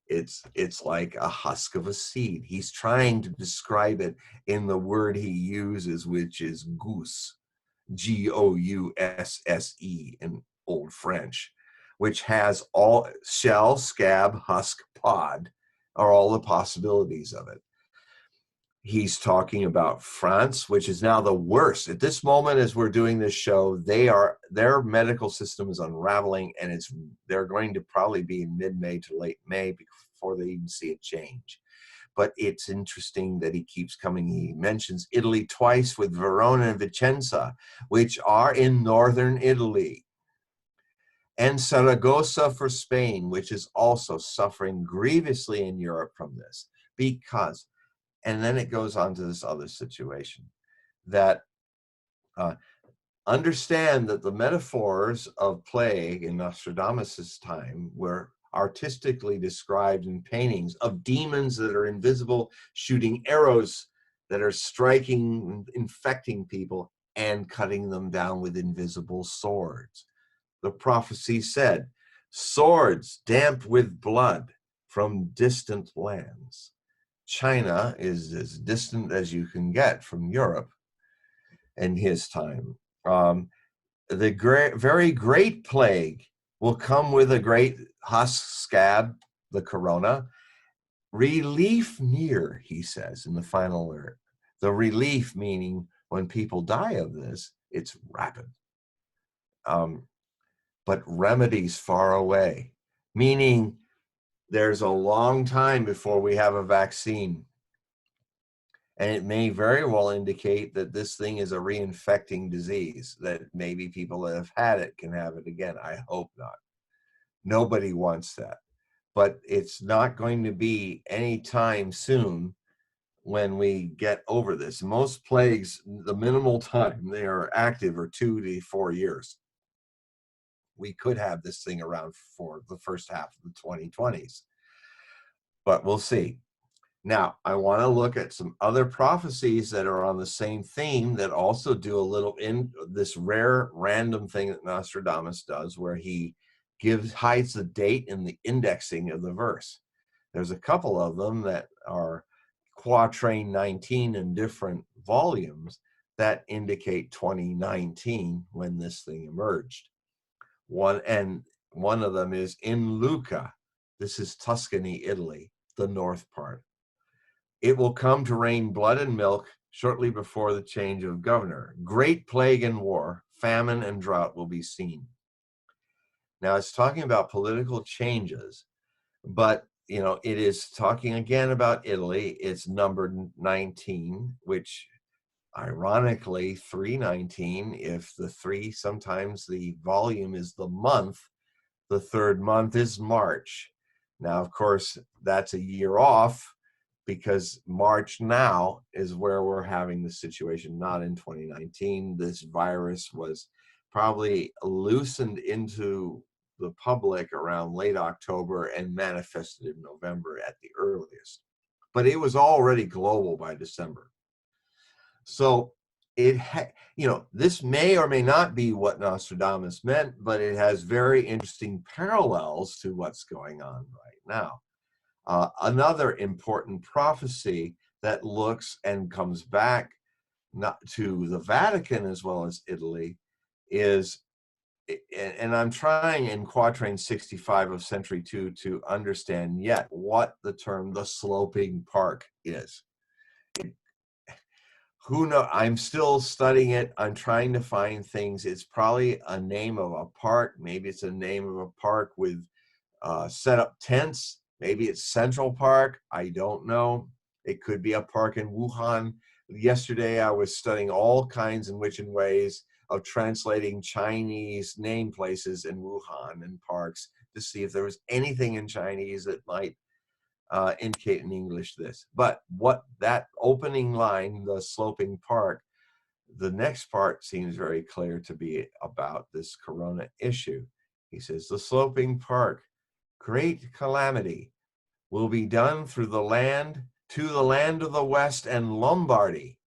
It's like a husk of a seed. He's trying to describe it in the word he uses, which is goose, Gousse in Old French, which has all shell, scab, husk, pod, are all the possibilities of it. He's talking about France, which is now the worst. At this moment, as we're doing this show, their medical system is unraveling, and they're going to probably be in mid-May to late May before they even see a change. But it's interesting that he keeps coming. He mentions Italy twice with Verona and Vicenza, which are in northern Italy. And Saragossa for Spain, which is also suffering grievously in Europe from this. Because, and then it goes on to this other situation, that understand that the metaphors of plague in Nostradamus' time were artistically described in paintings of demons that are invisible, shooting arrows that are striking, infecting people, and cutting them down with invisible swords. The prophecy said, swords damp with blood from distant lands. China is as distant as you can get from Europe in his time. The very great plague will come with a great husk scab, the corona. Relief near, he says in the final lyric. The relief meaning when people die of this, it's rapid. But remedies far away, meaning there's a long time before we have a vaccine. And it may very well indicate that this thing is a reinfecting disease, that maybe people that have had it can have it again. I hope not. Nobody wants that. But it's not going to be any time soon when we get over this. Most plagues, the minimal time they are active are 2 to 4 years. We could have this thing around for the first half of the 2020s. But we'll see. Now, I want to look at some other prophecies that are on the same theme that also do a little in this rare random thing that Nostradamus does, where he hides the date in the indexing of the verse. There's a couple of them that are Quatrain 19 in different volumes that indicate 2019 when this thing emerged. One of them is in Lucca. This is Tuscany, Italy, the north part. It will come to rain blood and milk shortly before the change of governor. Great plague and war, famine and drought will be seen. Now it's talking about political changes, but it is talking again about Italy. It's numbered 19, which ironically 319, if the 3, sometimes the volume is the month, the third month is March. Now, of course, that's a year off, because March now is where we're having the situation, not in 2019. This virus was probably loosened into the public around late October and manifested in November at the earliest. But it was already global by December. So this may or may not be what Nostradamus meant, but it has very interesting parallels to what's going on right now. Another important prophecy that looks and comes back not to the Vatican as well as Italy is, and I'm trying in quatrain 65 of century 2 to understand yet what the term the sloping park is. Who knows? I'm still studying it. I'm trying to find things. It's probably a name of a park. Maybe it's a name of a park with set up tents. Maybe it's Central Park. I don't know. It could be a park in Wuhan. Yesterday, I was studying all kinds and which and ways of translating Chinese name places in Wuhan and parks to see if there was anything in Chinese that might indicate in English this. But what that opening line, the sloping park, the next part seems very clear to be about this corona issue. He says, the sloping park, great calamity, will be done through the land, to the land of the West and Lombardy.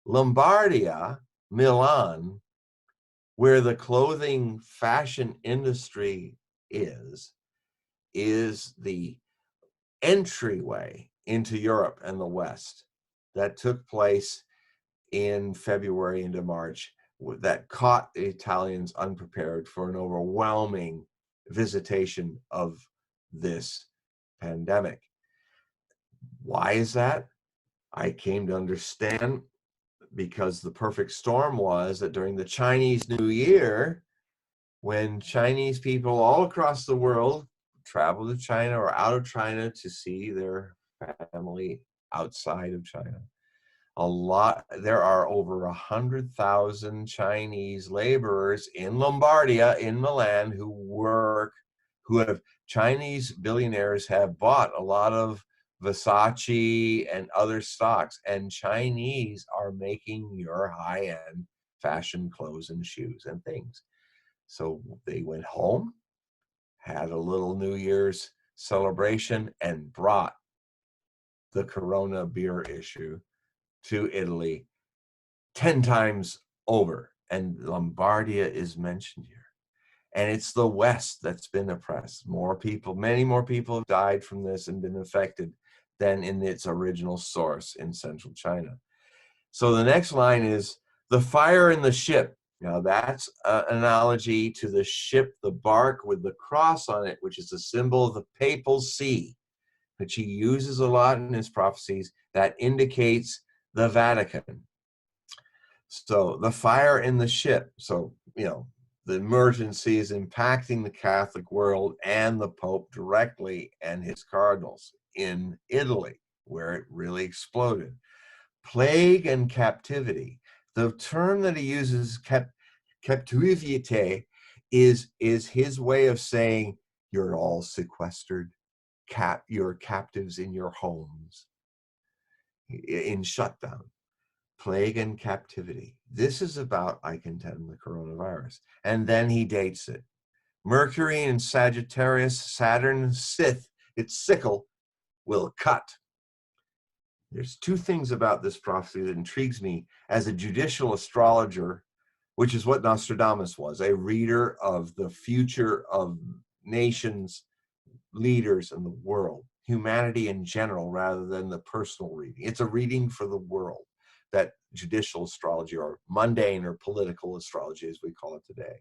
Lombardia, Milan, where the clothing fashion industry is the entryway into Europe and the West that took place in February into March that caught the Italians unprepared for an overwhelming visitation of this pandemic. Why is that? I came to understand because the perfect storm was that during the Chinese New Year, when Chinese people all across the world travel to China or out of China to see their family outside of China, there are over 100,000 Chinese laborers in Lombardia, in Milan, Chinese billionaires have bought a lot of Versace and other stocks, and Chinese are making your high-end fashion clothes and shoes and things. So they went home, had a little New Year's celebration, and brought the Corona beer issue to Italy 10 times over. And Lombardia is mentioned here. And it's the West that's been oppressed. Many more people have died from this and been affected than in its original source in central China. So the next line is the fire in the ship. Now that's an analogy to the ship, the bark with the cross on it, which is a symbol of the papal see, which he uses a lot in his prophecies that indicates the Vatican. So the fire in the ship. So, the emergency is impacting the Catholic world and the Pope directly and his cardinals in Italy, where it really exploded. Plague and captivity. The term that he uses, captivité, is his way of saying you're all sequestered, you're captives in your homes, in shutdown. Plague and captivity. This is about, I contend, the coronavirus. And then he dates it. Mercury in Sagittarius, Saturn, its sickle, will cut. There's two things about this prophecy that intrigues me as a judicial astrologer, which is what Nostradamus was, a reader of the future of nations, leaders, and the world, humanity in general, rather than the personal reading. It's a reading for the world, that judicial astrology, or mundane or political astrology, as we call it today.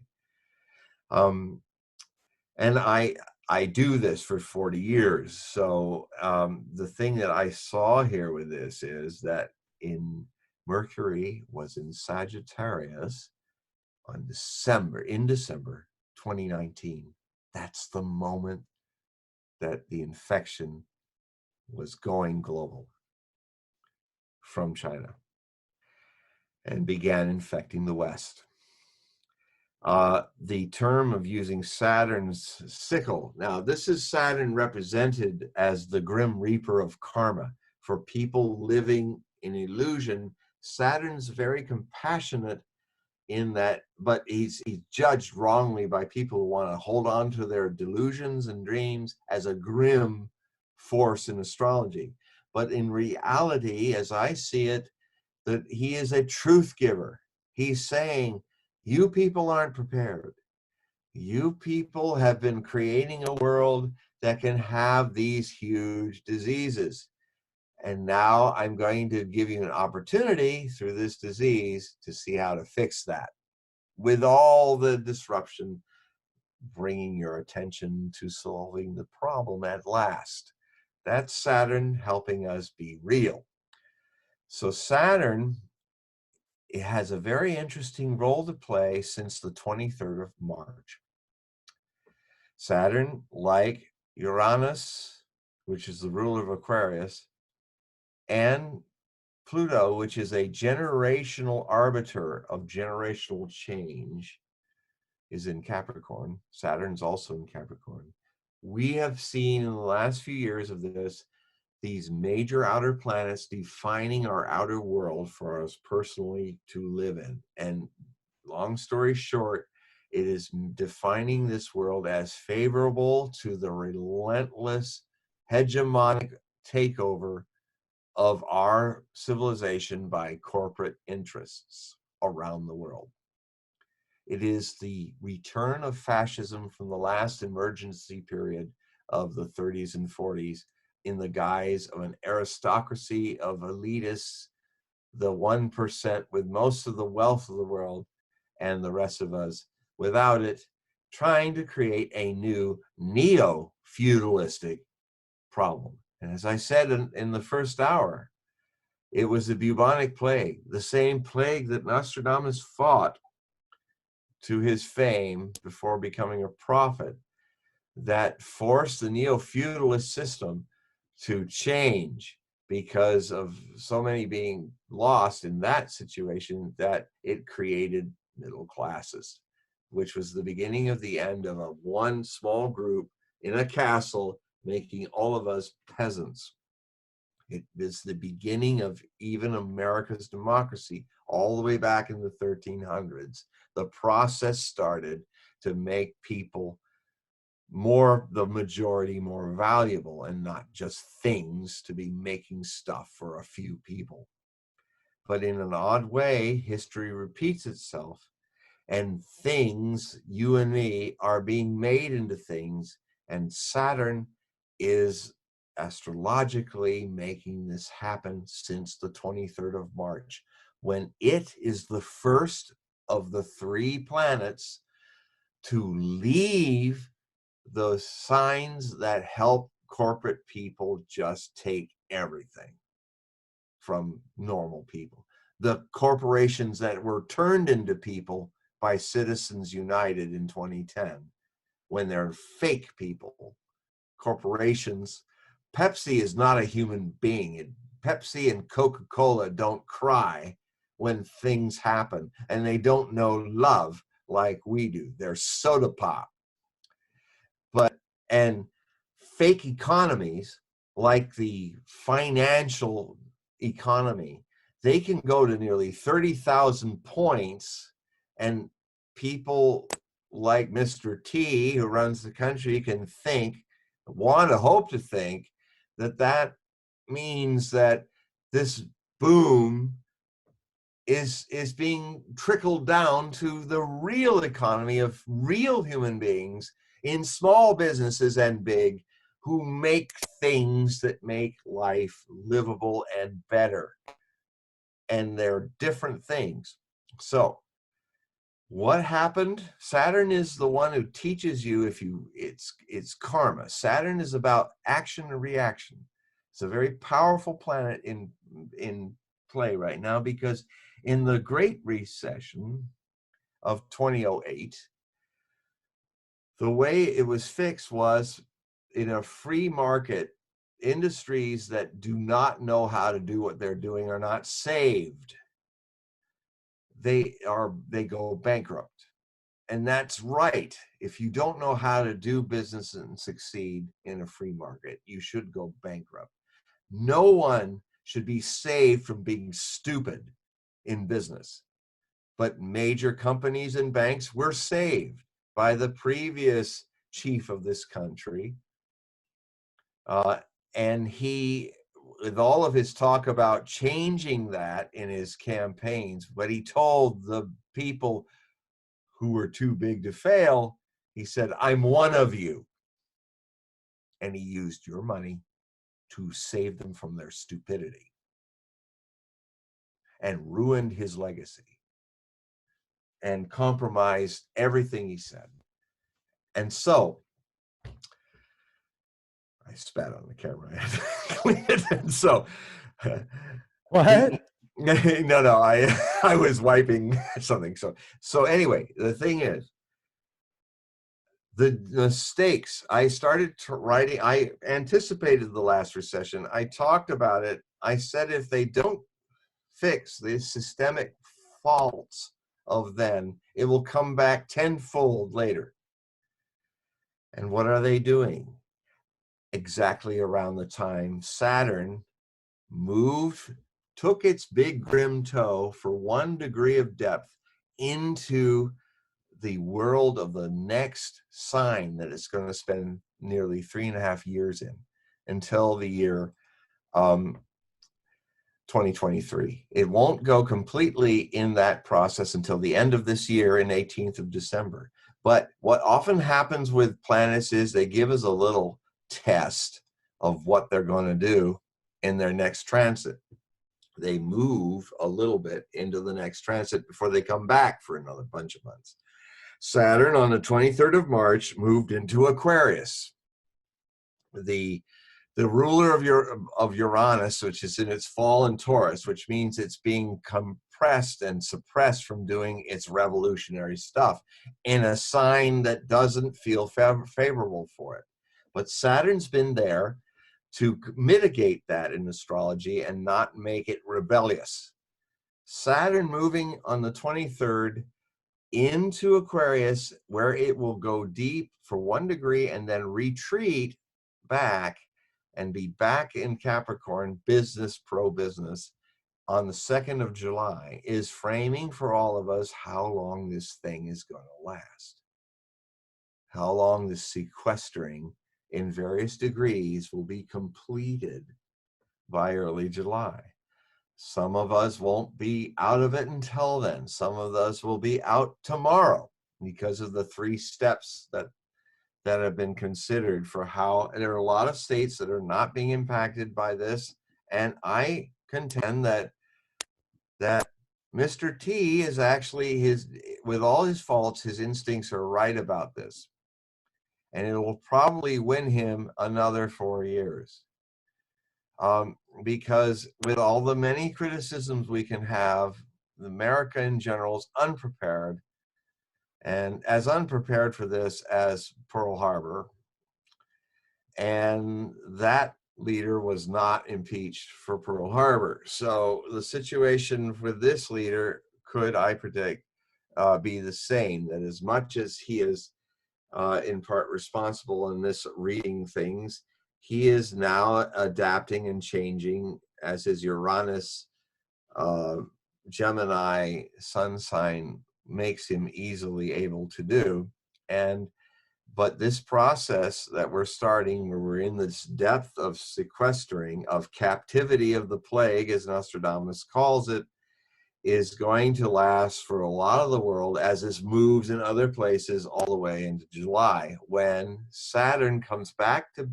And I do this for 40 years. So the thing that I saw here with this is that Mercury was in Sagittarius in December 2019. That's the moment that the infection was going global from China and began infecting the West. The term of using Saturn's sickle. Now, this is Saturn represented as the grim reaper of karma. for people living in illusion. Saturn's very compassionate in that, but he's judged wrongly by people who want to hold on to their delusions and dreams as a grim force in astrology. But in reality, as I see it, that he is a truth giver. He's saying, you people aren't prepared. You people have been creating a world that can have these huge diseases. And now I'm going to give you an opportunity through this disease to see how to fix that. With all the disruption, bringing your attention to solving the problem at last. That's Saturn helping us be real. So Saturn, it has a very interesting role to play since the 23rd of March. Saturn, like Uranus, which is the ruler of Aquarius, and Pluto, which is a generational arbiter of generational change, is in Capricorn. Saturn's also in Capricorn. We have seen in the last few years of this, these major outer planets defining our outer world for us personally to live in. And long story short, it is defining this world as favorable to the relentless hegemonic takeover of our civilization by corporate interests around the world. It is the return of fascism from the last emergency period of the 30s and 40s in the guise of an aristocracy of elitists, the 1% with most of the wealth of the world, and the rest of us without it, trying to create a new neo-feudalistic problem. And as I said in the first hour, it was the bubonic plague, the same plague that Nostradamus fought to his fame before becoming a prophet, that forced the neo-feudalist system to change because of so many being lost in that situation, that it created middle classes, which was the beginning of the end of a one small group in a castle making all of us peasants. It is the beginning of even America's democracy all the way back in the 1300s. The process started to make people the majority more valuable and not just things to be making stuff for a few people. But in an odd way, history repeats itself, and things, you and me, are being made into things, and Saturn is astrologically making this happen since the 23rd of March, when it is the first of the three planets to leave the signs that help corporate people just take everything from normal people. The corporations that were turned into people by Citizens United in 2010, when they're fake people, corporations. Pepsi is not a human being. Pepsi and Coca-Cola don't cry when things happen, and they don't know love like we do. They're soda pop. And fake economies, like the financial economy, they can go to nearly 30,000 points, and people like Mr. T, who runs the country, can hope to think that means that this boom is being trickled down to the real economy of real human beings in small businesses and big, who make things that make life livable and better. And they're different things. So what happened? Saturn is the one who teaches you it's karma. Saturn is about action and reaction. It's a very powerful planet in play right now, because in the Great Recession of 2008, the way it was fixed was, in a free market, industries that do not know how to do what they're doing are not saved. They go bankrupt. And that's right. If you don't know how to do business and succeed in a free market, you should go bankrupt. No one should be saved from being stupid in business. But major companies and banks were saved by the previous chief of this country. And he, with all of his talk about changing that in his campaigns, but he told the people who were too big to fail, he said, I'm one of you. And he used your money to save them from their stupidity and ruined his legacy and compromised everything he said. And so I spat on the camera. I had to clean it. And so What? no, I was wiping something. So anyway, the thing is, the mistakes, I started writing, I anticipated the last recession. I talked about it. I said, if they don't fix the systemic faults of then, it will come back tenfold later. And what are they doing? Exactly around the time Saturn took its big grim toe for 1 degree of depth into the world of the next sign that it's going to spend nearly 3.5 years in, until the year 2023. It won't go completely in that process until the end of this year in 18th of December. But what often happens with planets is they give us a little test of what they're going to do in their next transit. They move a little bit into the next transit before they come back for another bunch of months. Saturn on the 23rd of March moved into Aquarius. The ruler of Uranus, which is in its fall in Taurus, which means it's being compressed and suppressed from doing its revolutionary stuff in a sign that doesn't feel favorable for it. But Saturn's been there to mitigate that in astrology and not make it rebellious. Saturn moving on the 23rd into Aquarius, where it will go deep for 1 degree and then retreat back and be back in Capricorn, business, pro-business, on the 2nd of July, is framing for all of us how long this thing is going to last. How long this sequestering in various degrees will be completed by early July. Some of us won't be out of it until then. Some of us will be out tomorrow because of the 3 steps that have been considered for how. There are a lot of states that are not being impacted by this, and I contend that Mr. T is actually, with all his faults, his instincts are right about this, and it will probably win him another 4 years. Because with all the many criticisms we can have, America in general is unprepared, and as unprepared for this as Pearl Harbor. And that leader was not impeached for Pearl Harbor. So the situation with this leader could, I predict, be the same, that as much as he is in part responsible in this reading things, he is now adapting and changing as his Uranus Gemini sun sign makes him easily able to do. But this process that we're starting, where we're in this depth of sequestering, of captivity of the plague, as Nostradamus calls it, is going to last for a lot of the world, as this moves in other places all the way into July, when Saturn comes back to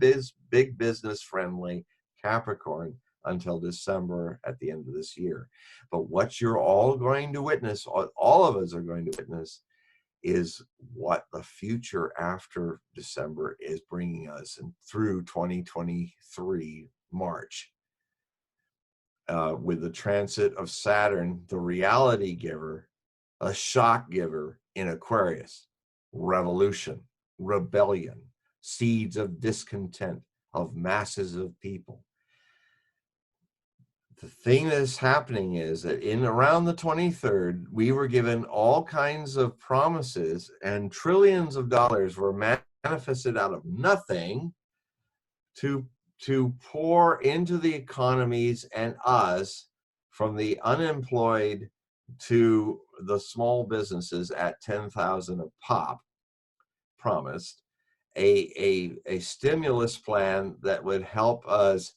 big business friendly Capricorn until December at the end of this year. But what you're all going to witness, all of us are going to witness, is what the future after December is bringing us, and through 2023 March. With the transit of Saturn, the reality giver, a shock giver in Aquarius, revolution, rebellion, seeds of discontent of masses of people. The thing that is happening is that in around the 23rd, we were given all kinds of promises, and trillions of dollars were manifested out of nothing to to pour into the economies and us, from the unemployed to the small businesses at 10,000 a pop, promised a stimulus plan that would help us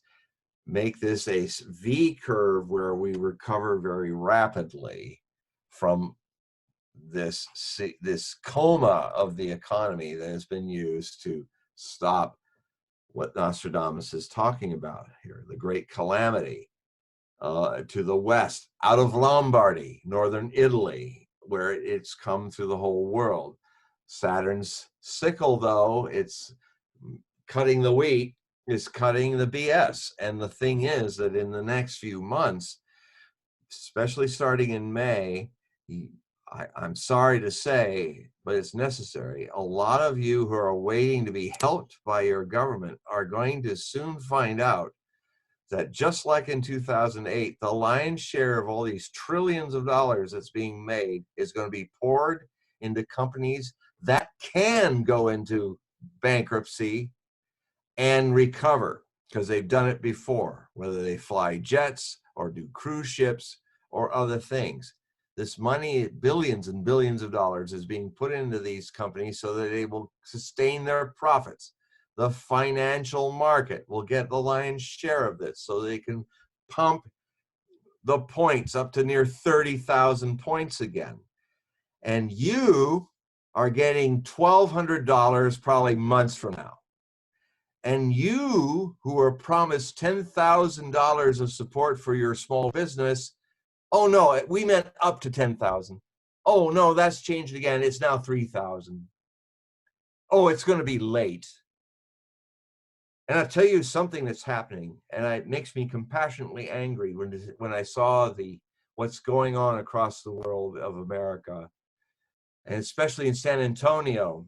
make this a V curve where we recover very rapidly from this coma of the economy that has been used to stop what Nostradamus is talking about here, the great calamity to the west, out of Lombardy, northern Italy, where it's come through the whole world. Saturn's sickle, though, it's cutting the wheat, is cutting the BS. And the thing is that in the next few months, especially starting in May, I'm sorry to say, but it's necessary. A lot of you who are waiting to be helped by your government are going to soon find out that just like in 2008, the lion's share of all these trillions of dollars that's being made is going to be poured into companies that can go into bankruptcy and recover because they've done it before, whether they fly jets or do cruise ships or other things. This money, billions and billions of dollars, is being put into these companies so that they will sustain their profits. The financial market will get the lion's share of this so they can pump the points up to near 30,000 points again. And you are getting $1,200 probably months from now. And you who are promised $10,000 of support for your small business, oh no, we meant up to 10,000. Oh no, that's changed again. It's now 3,000. Oh, it's going to be late. And I'll tell you something that's happening, and it makes me compassionately angry when I saw what's going on across the world of America, and especially in San Antonio.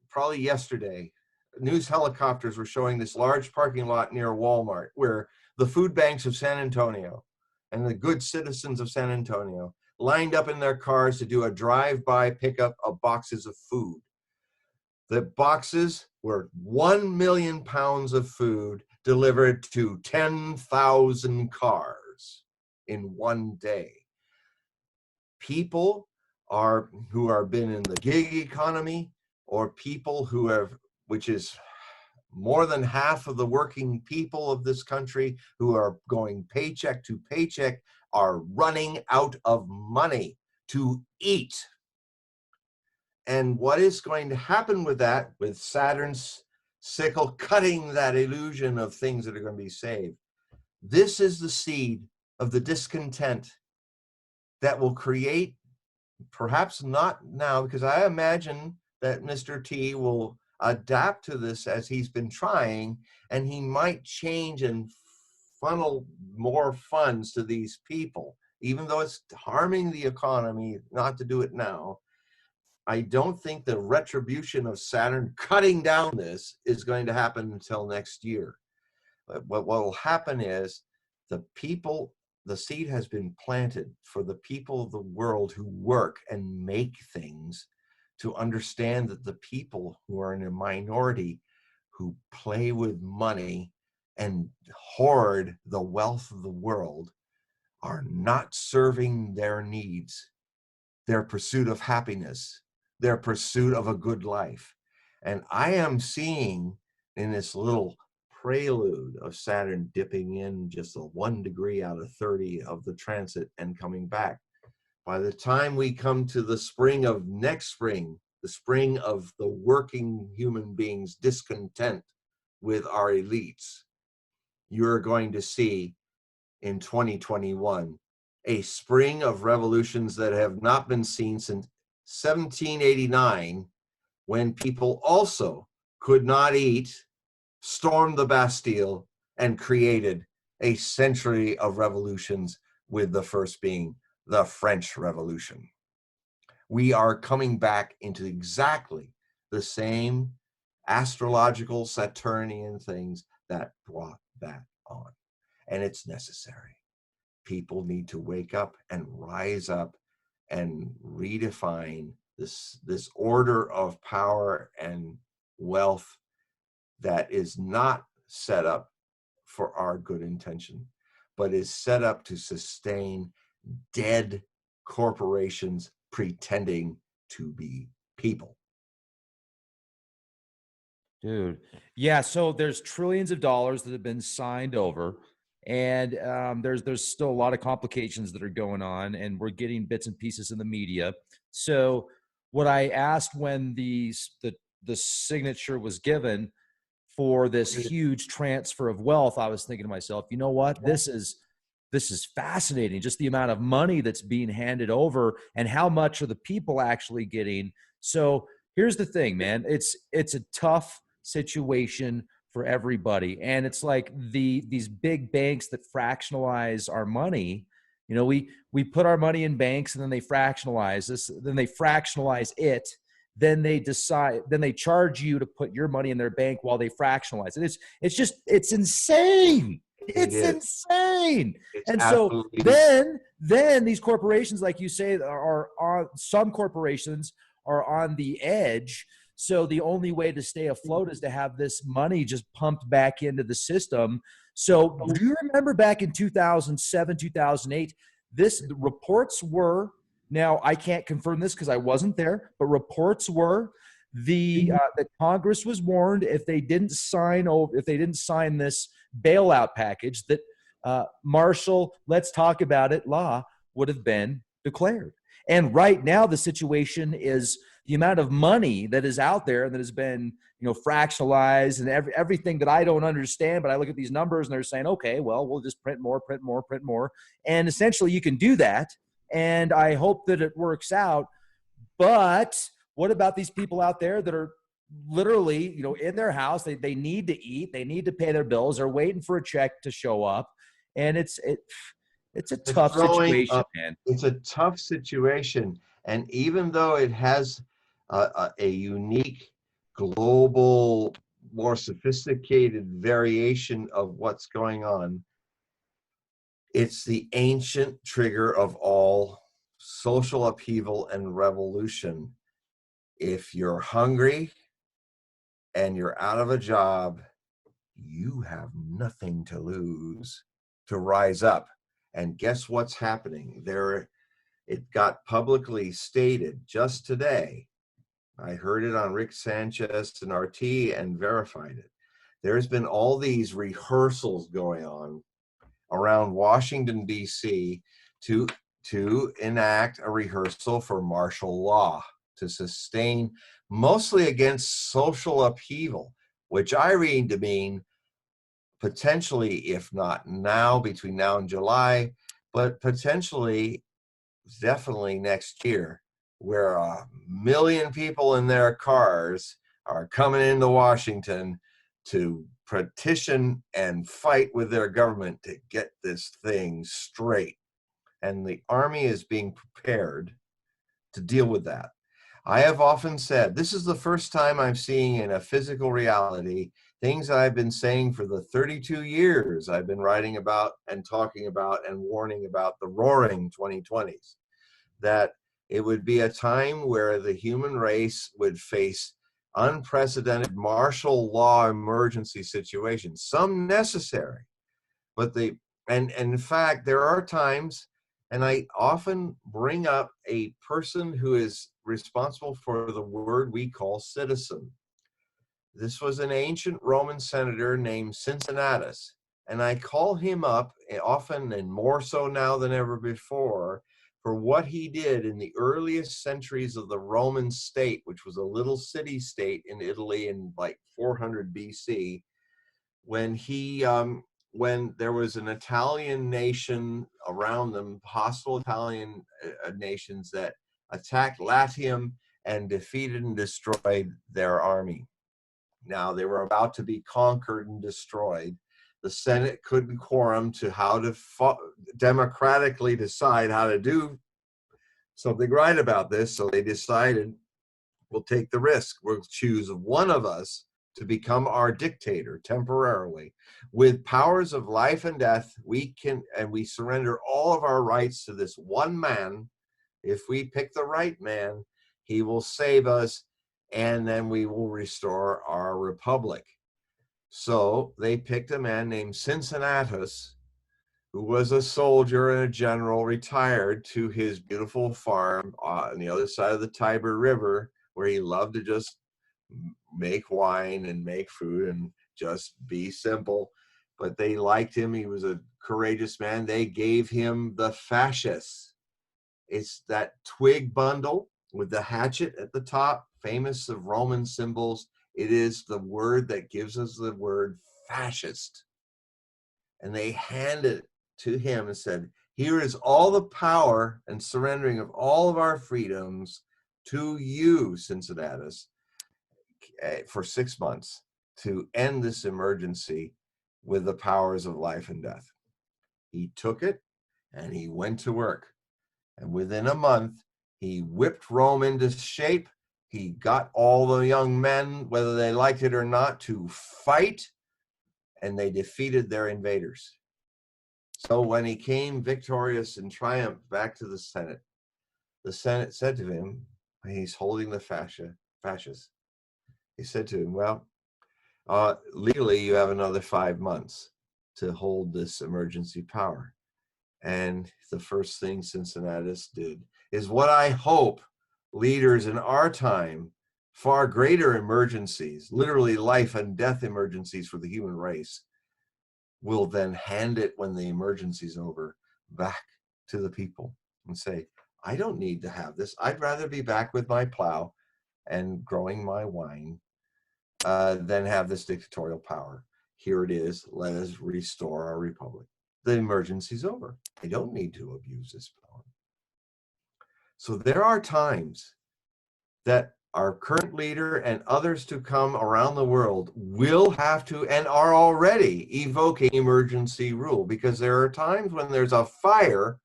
Probably yesterday, news helicopters were showing this large parking lot near Walmart where the food banks of San Antonio and the good citizens of San Antonio lined up in their cars to do a drive-by pickup of boxes of food. The boxes were 1 million pounds of food delivered to 10,000 cars in one day. People who have been in the gig economy, or people who have, which is more than half of the working people of this country who are going paycheck to paycheck, are running out of money to eat. And what is going to happen with that, with Saturn's sickle cutting that illusion of things that are going to be saved? This is the seed of the discontent that will create, perhaps not now, because I imagine that Mr. T will adapt to this as he's been trying, and he might change and funnel more funds to these people, even though it's harming the economy not to do it now. I don't think the retribution of Saturn cutting down this is going to happen until next year. But what will happen is the seed has been planted for the people of the world who work and make things to understand that the people who are in a minority who play with money and hoard the wealth of the world are not serving their needs, their pursuit of happiness, their pursuit of a good life. And I am seeing in this little prelude of Saturn dipping in just 1 degree out of 30 of the transit and coming back. By the time we come to the spring of next spring, the spring of the working human beings' discontent with our elites, you're going to see in 2021 a spring of revolutions that have not been seen since 1789, when people also could not eat, stormed the Bastille, and created a century of revolutions, with the first being the French Revolution. We are coming back into exactly the same astrological Saturnian things that brought that on. And it's necessary. People need to wake up and rise up and redefine this order of power and wealth that is not set up for our good intention, but is set up to sustain dead corporations pretending to be people. Dude. Yeah, so there's trillions of dollars that have been signed over, and there's still a lot of complications that are going on, and we're getting bits and pieces in the media. So what I asked when the signature was given for this huge transfer of wealth, I was thinking to myself, you know what? This is fascinating. Just the amount of money that's being handed over and how much are the people actually getting. So here's the thing, man. It's a tough situation for everybody. And it's like these big banks that fractionalize our money. You know, we put our money in banks and then they fractionalize this, then they fractionalize it, then they decide, then they charge you to put your money in their bank while they fractionalize it. It's insane. It It's is. insane. It's And so absolutely. then these corporations, like you say, are on, some corporations are on the edge. So the only way to stay afloat is to have this money just pumped back into the system. So do you remember back in 2007, 2008, the reports were, now I can't confirm this because I wasn't there, but reports were that Congress was warned if they didn't sign this bailout package that martial, let's talk about it, law would have been declared. And right now the situation is the amount of money that is out there that has been, fractionalized and everything that I don't understand, but I look at these numbers and they're saying, okay, well, we'll just print more, print more, print more. And essentially you can do that. And I hope that it works out. But what about these people out there that are literally, in their house, they need to eat, they need to pay their bills, they're waiting for a check to show up. And it's a tough situation, man. It's a tough situation. And even though it has a unique global, more sophisticated variation of what's going on, it's the ancient trigger of all social upheaval and revolution. If you're hungry and you're out of a job, you have nothing to lose to rise up. And guess what's happening? It got publicly stated just today. I heard it on Rick Sanchez and RT and verified it. There's been all these rehearsals going on around Washington, D.C. to enact a rehearsal for martial law to sustain, mostly against social upheaval, which I read to mean potentially, if not now, between now and July, but potentially, definitely next year, where 1 million people in their cars are coming into Washington to petition and fight with their government to get this thing straight. And the army is being prepared to deal with that. I have often said, this is the first time I'm seeing in a physical reality things that I've been saying for the 32 years I've been writing about and talking about and warning about the roaring 2020s, that it would be a time where the human race would face unprecedented martial law emergency situations, some necessary, but and in fact, there are times, and I often bring up a person who is responsible for the word we call citizen. This was an ancient Roman senator named Cincinnatus, and I call him up often, and more so now than ever before, for what he did in the earliest centuries of the Roman state, which was a little city state in Italy in like 400 BC, when there was an Italian nation around them, hostile Italian nations that attacked Latium and defeated and destroyed their army. Now they were about to be conquered and destroyed. The Senate couldn't quorum to how to democratically decide how to do something right about this, so they decided, we'll take the risk. We'll choose one of us to become our dictator temporarily. With powers of life and death, we surrender all of our rights to this one man. If we pick the right man, he will save us, and then we will restore our republic. So they picked a man named Cincinnatus, who was a soldier and a general, retired to his beautiful farm on the other side of the Tiber River, where he loved to just make wine and make food and just be simple. But they liked him. He was a courageous man. They gave him the fasces. It's that twig bundle with the hatchet at the top, famous of Roman symbols. It is the word that gives us the word fascist. And they handed it to him and said, here is all the power and surrendering of all of our freedoms to you, Cincinnatus, for 6 months to end this emergency with the powers of life and death. He took it and he went to work. And within a month, he whipped Rome into shape. He got all the young men, whether they liked it or not, to fight, and they defeated their invaders. So when he came victorious in triumph back to the Senate said to him, he's holding the fasces. He said to him, well, legally you have another 5 months to hold this emergency power. And the first thing Cincinnatus did is what I hope leaders in our time, far greater emergencies, literally life and death emergencies for the human race, will then hand it when the emergency's over back to the people and say, I don't need to have this. I'd rather be back with my plow and growing my wine than have this dictatorial power. Here it is. Let us restore our republic. The emergency's over. I don't need to abuse this power. So there are times that our current leader and others to come around the world will have to, and are already, evoking emergency rule, because there are times when there's a fire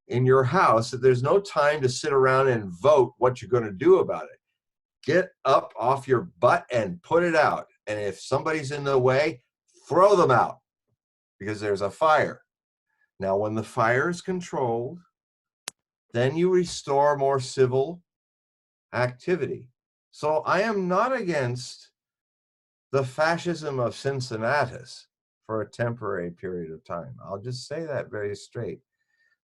in your house that there's no time to sit around and vote what you're going to do about it. Get up off your butt and put it out. And if somebody's in the way, throw them out, because there's a fire. Now, when the fire is controlled, then you restore more civil activity. So I am not against the fascism of Cincinnatus for a temporary period of time. I'll just say that very straight.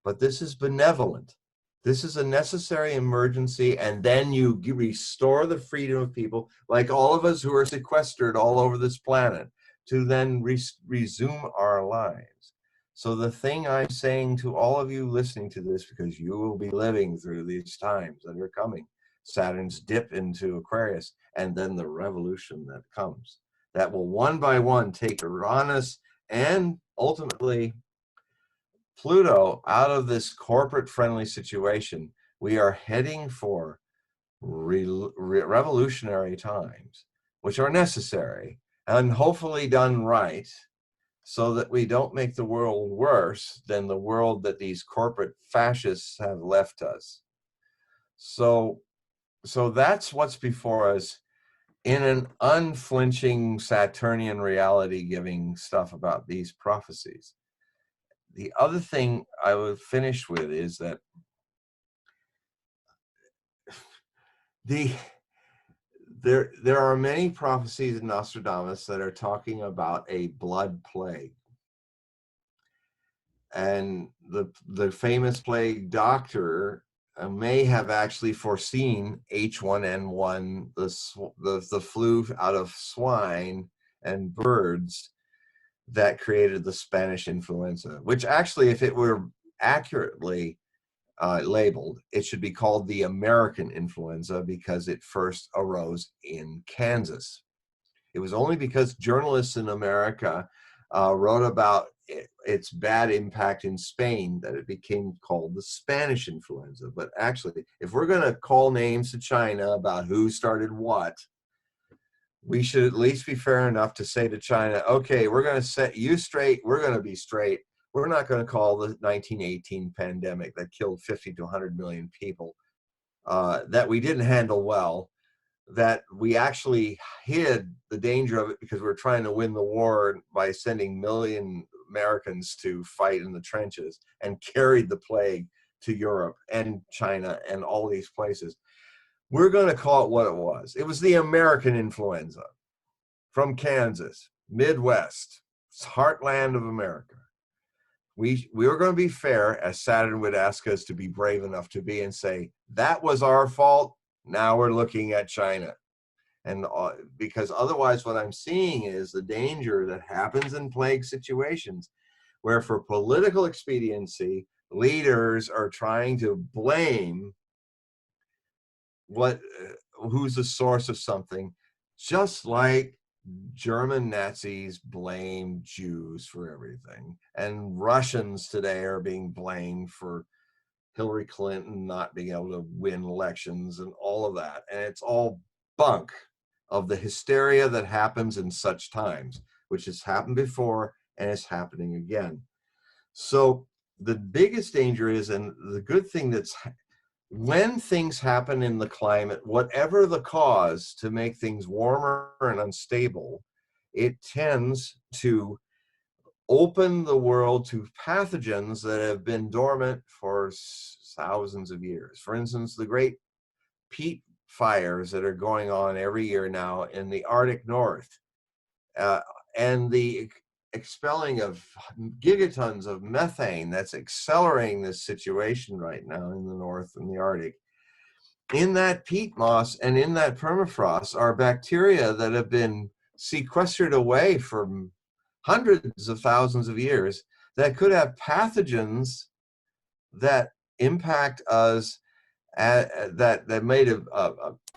But this is benevolent. This is a necessary emergency, and then you restore the freedom of people, like all of us who are sequestered all over this planet, to then resume our lives. So the thing I'm saying to all of you listening to this, because you will be living through these times that are coming, Saturn's dip into Aquarius, and then the revolution that comes, that will one by one take Uranus and ultimately Pluto out of this corporate-friendly situation. We are heading for revolutionary times, which are necessary and hopefully done right, so that we don't make the world worse than the world that these corporate fascists have left us. So that's what's before us in an unflinching Saturnian reality giving stuff about these prophecies. The other thing I would finish with is that there are many prophecies in Nostradamus that are talking about a blood plague. And the famous plague doctor may have actually foreseen H1N1, the flu out of swine and birds that created the Spanish influenza, which actually, if it were accurately labeled, it should be called the American influenza, because it first arose in Kansas. It was only because journalists in America wrote about its bad impact in Spain that it became called the Spanish influenza. But actually, if we're going to call names to China about who started what, we should at least be fair enough to say to China, okay, we're going to set you straight. We're going to be straight. We're not going to call the 1918 pandemic that killed 50 to 100 million people, that we didn't handle well, that we actually hid the danger of it because we're trying to win the war by sending million Americans to fight in the trenches, and carried the plague to Europe and China and all these places. We're going to call it what it was. It was the American influenza from Kansas. Midwest, heartland of America. We were going to be fair, as Saturn would ask us to be brave enough to be, and say, that was our fault. Now we're looking at China. And because otherwise what I'm seeing is the danger that happens in plague situations where for political expediency, leaders are trying to blame who's the source of something, just like German Nazis blame Jews for everything, and Russians today are being blamed for Hillary Clinton not being able to win elections and all of that. And it's all bunk of the hysteria that happens in such times, which has happened before and is happening again. So the biggest danger is, and the good thing that's, when things happen in the climate, whatever the cause to make things warmer and unstable, it tends to open the world to pathogens that have been dormant for thousands of years. For instance, the great peat fires that are going on every year now in the Arctic North, and the expelling of gigatons of methane that's accelerating this situation right now in the North and the Arctic. In that peat moss and in that permafrost are bacteria that have been sequestered away for hundreds of thousands of years that could have pathogens that impact us, that made a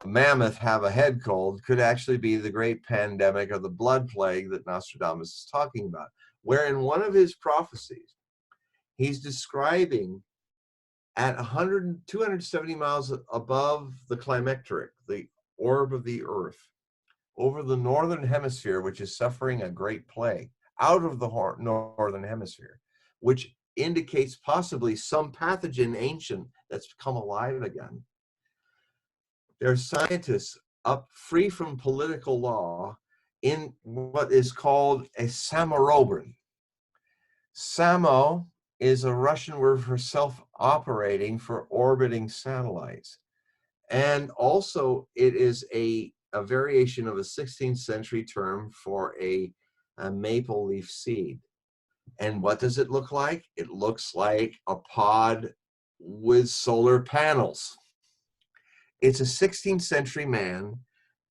mammoth have a head cold, could actually be the great pandemic of the blood plague that Nostradamus is talking about, where in one of his prophecies, he's describing at 270 miles above the climacteric, the orb of the earth, over the northern hemisphere, which is suffering a great plague, out of the northern hemisphere, which indicates possibly some pathogen ancient that's come alive again. There are scientists up free from political law in what is called a samorobrin. Samo is a Russian word for self-operating, for orbiting satellites. And also it is a variation of a 16th century term for a maple leaf seed. And what does it look like? It looks like a pod with solar panels. It's a 16th century man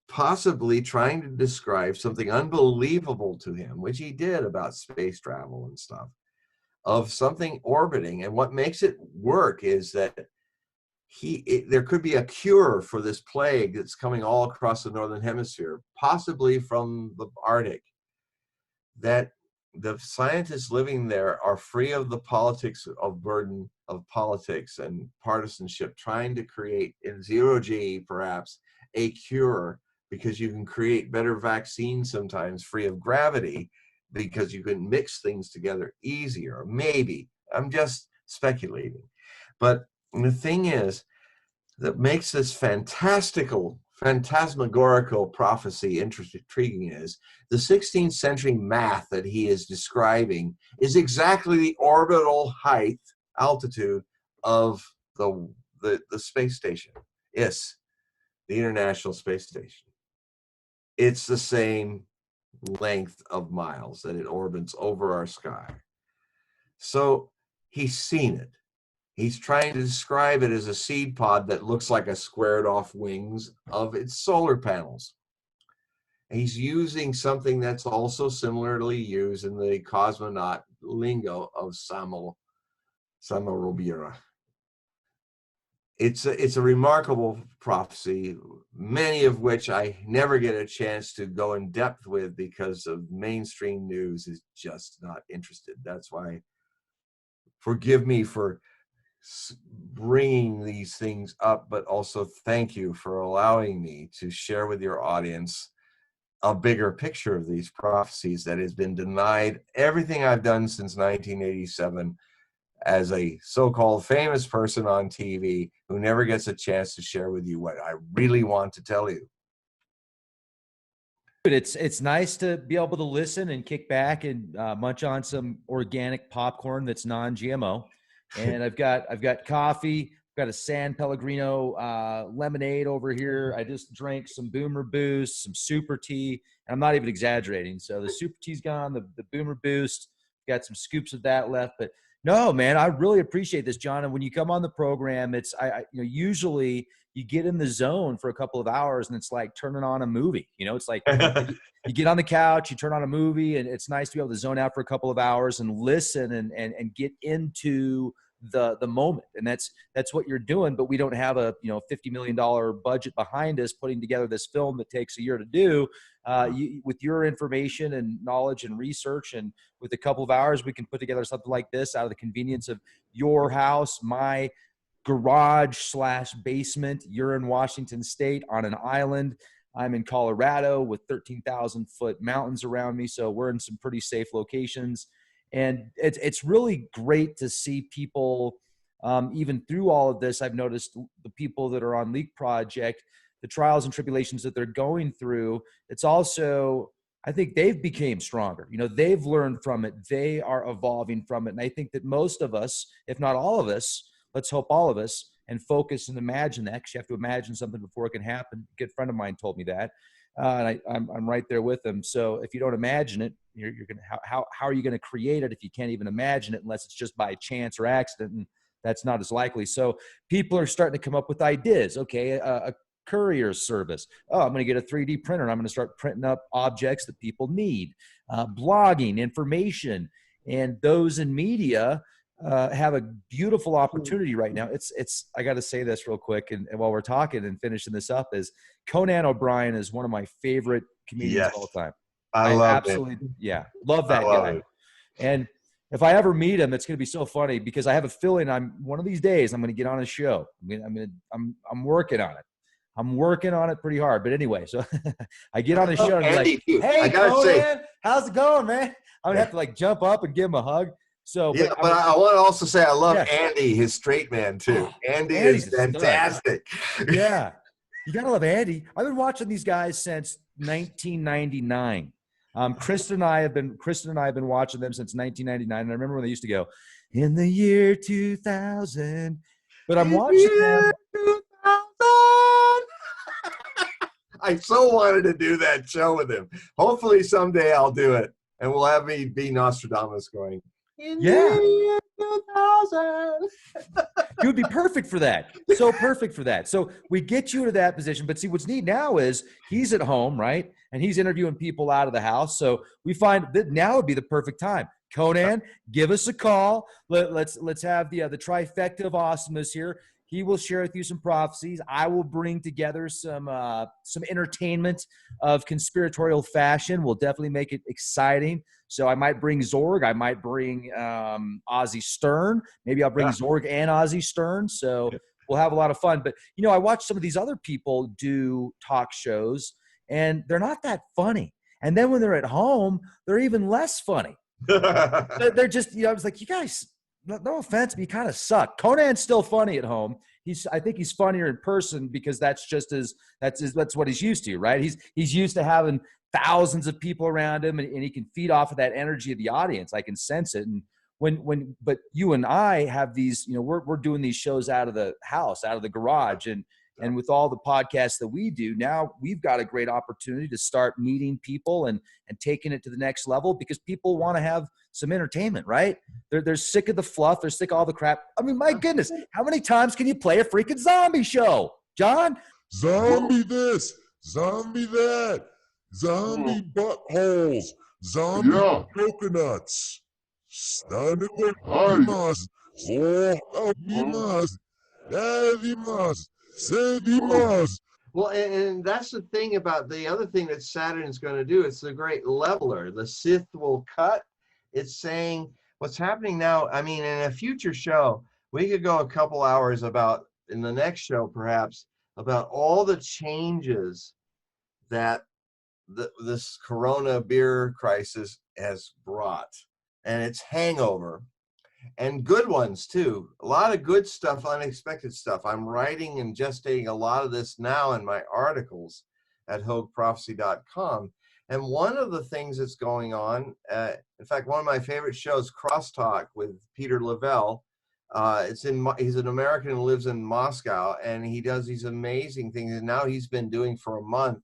possibly trying to describe something unbelievable to him, which he did about space travel and stuff, of something orbiting. And what makes it work is that there could be a cure for this plague that's coming all across the northern hemisphere, possibly from the Arctic, that the scientists living there are free of the politics of burden of politics and partisanship, trying to create in zero G perhaps a cure, because you can create better vaccines sometimes free of gravity, because you can mix things together easier. Maybe I'm just speculating, but the thing is that makes this phantasmagorical prophecy intriguing is the 16th century math that he is describing is exactly the orbital height, altitude of the space station, IS, the International Space Station. It's the same length of miles that it orbits over our sky. So he's seen it. He's trying to describe it as a seed pod that looks like a squared off wings of its solar panels. He's using something that's also similarly used in the cosmonaut lingo of Samorobira. It's a remarkable prophecy, many of which I never get a chance to go in depth with because of mainstream news is just not interested. That's why, forgive me for bringing these things up, but also thank you for allowing me to share with your audience a bigger picture of these prophecies that has been denied. Everything I've done since 1987 as a so-called famous person on TV who never gets a chance to share with you what I really want to tell you. It's nice to be able to listen and kick back and munch on some organic popcorn that's non-GMO. And I've got coffee, Got a San Pellegrino lemonade over here. I just drank some Boomer Boost, some Super Tea, and I'm not even exaggerating. So the Super Tea's gone, the Boomer Boost, got some scoops of that left. But no, man, I really appreciate this, John. And when you come on the program, it's usually you get in the zone for a couple of hours, and it's like turning on a movie. It's like you get on the couch, you turn on a movie, and it's nice to be able to zone out for a couple of hours and listen and get into the moment. And that's what you're doing. But we don't have a $50 million budget behind us putting together this film that takes a year to do. With your information and knowledge and research, and with a couple of hours, we can put together something like this out of the convenience of your house, my garage/basement. You're in Washington State on an island. I'm in Colorado with 13,000-foot mountains around me. So we're in some pretty safe locations. And it's really great to see people, even through all of this. I've noticed the people that are on Leak Project, the trials and tribulations that they're going through. It's also, I think they've became stronger. They've learned from it. They are evolving from it. And I think that most of us, if not all of us, let's hope all of us, and focus and imagine that, because you have to imagine something before it can happen. A good friend of mine told me that. And I'm right there with them. So if you don't imagine it, you're gonna how are you going to create it if you can't even imagine it, unless it's just by chance or accident? And that's not as likely. So people are starting to come up with ideas. Okay, a courier service. Oh, I'm going to get a 3D printer and I'm going to start printing up objects that people need. Blogging, information, and those in media have a beautiful opportunity right now. It's I got to say this real quick, and while we're talking and finishing this up, is Conan O'Brien is one of my favorite comedians of all time. I love absolutely, love that guy. And if I ever meet him, it's going to be so funny, because I have a feeling one of these days I'm going to get on his show. I'm working on it. I'm working on it pretty hard. But anyway, so I get on his show and be like, "Hey, Conan, how's it going, man?" I'm gonna have to like jump up and give him a hug. So, but I want to also say I love Andy, his straight man too. Andy is fantastic. Yeah, you gotta love Andy. I've been watching these guys since 1999. Kristen and I have been watching them since 1999, and I remember when they used to go, "In the year 2000," but I'm watching them. 2000. I so wanted to do that show with him. Hopefully someday I'll do it, and we'll have me be Nostradamus going, "In the year 2000." You would be perfect for that. So perfect for that. So we get you to that position. But see, what's neat now is he's at home, right? And he's interviewing people out of the house. So we find that now would be the perfect time. Conan, give us a call. Let's have the trifecta of awesomeness here. He will share with you some prophecies. I will bring together some entertainment of conspiratorial fashion. We'll definitely make it exciting. So I might bring Zorg. I might bring Ozzy Stern. Maybe I'll bring Zorg and Ozzy Stern. So we'll have a lot of fun. But, I watch some of these other people do talk shows, and they're not that funny. And then when they're at home, they're even less funny. They're just, I was like, you guys, no offense, but you kind of suck. Conan's still funny at home. I think he's funnier in person, because that's what he's used to, right? He's used to having thousands of people around him, and he can feed off of that energy of the audience. I can sense it. And but you and I have these, we're doing these shows out of the house, out of the garage, and with all the podcasts that we do now, we've got a great opportunity to start meeting people and taking it to the next level, because people want to have some entertainment, right? They're sick of the fluff. They're sick of all the crap. I mean, my goodness, how many times can you play a freaking zombie show, John? Zombie this, zombie that, zombie buttholes, zombie coconuts. Stande mas, well, and that's the thing about the other thing that Saturn's going to do. It's the great leveler. The Sith will cut. It's saying what's happening now. I mean, in a future show, we could go a couple hours about, in the next show perhaps, about all the changes that this Corona beer crisis has brought, and its hangover. And good ones too. A lot of good stuff, unexpected stuff. I'm writing and gestating a lot of this now in my articles at HogueProphecy.com. And one of the things that's going on, in fact, one of my favorite shows, Crosstalk with Peter Lavelle, He's an American who lives in Moscow, and he does these amazing things. And now he's been doing for a month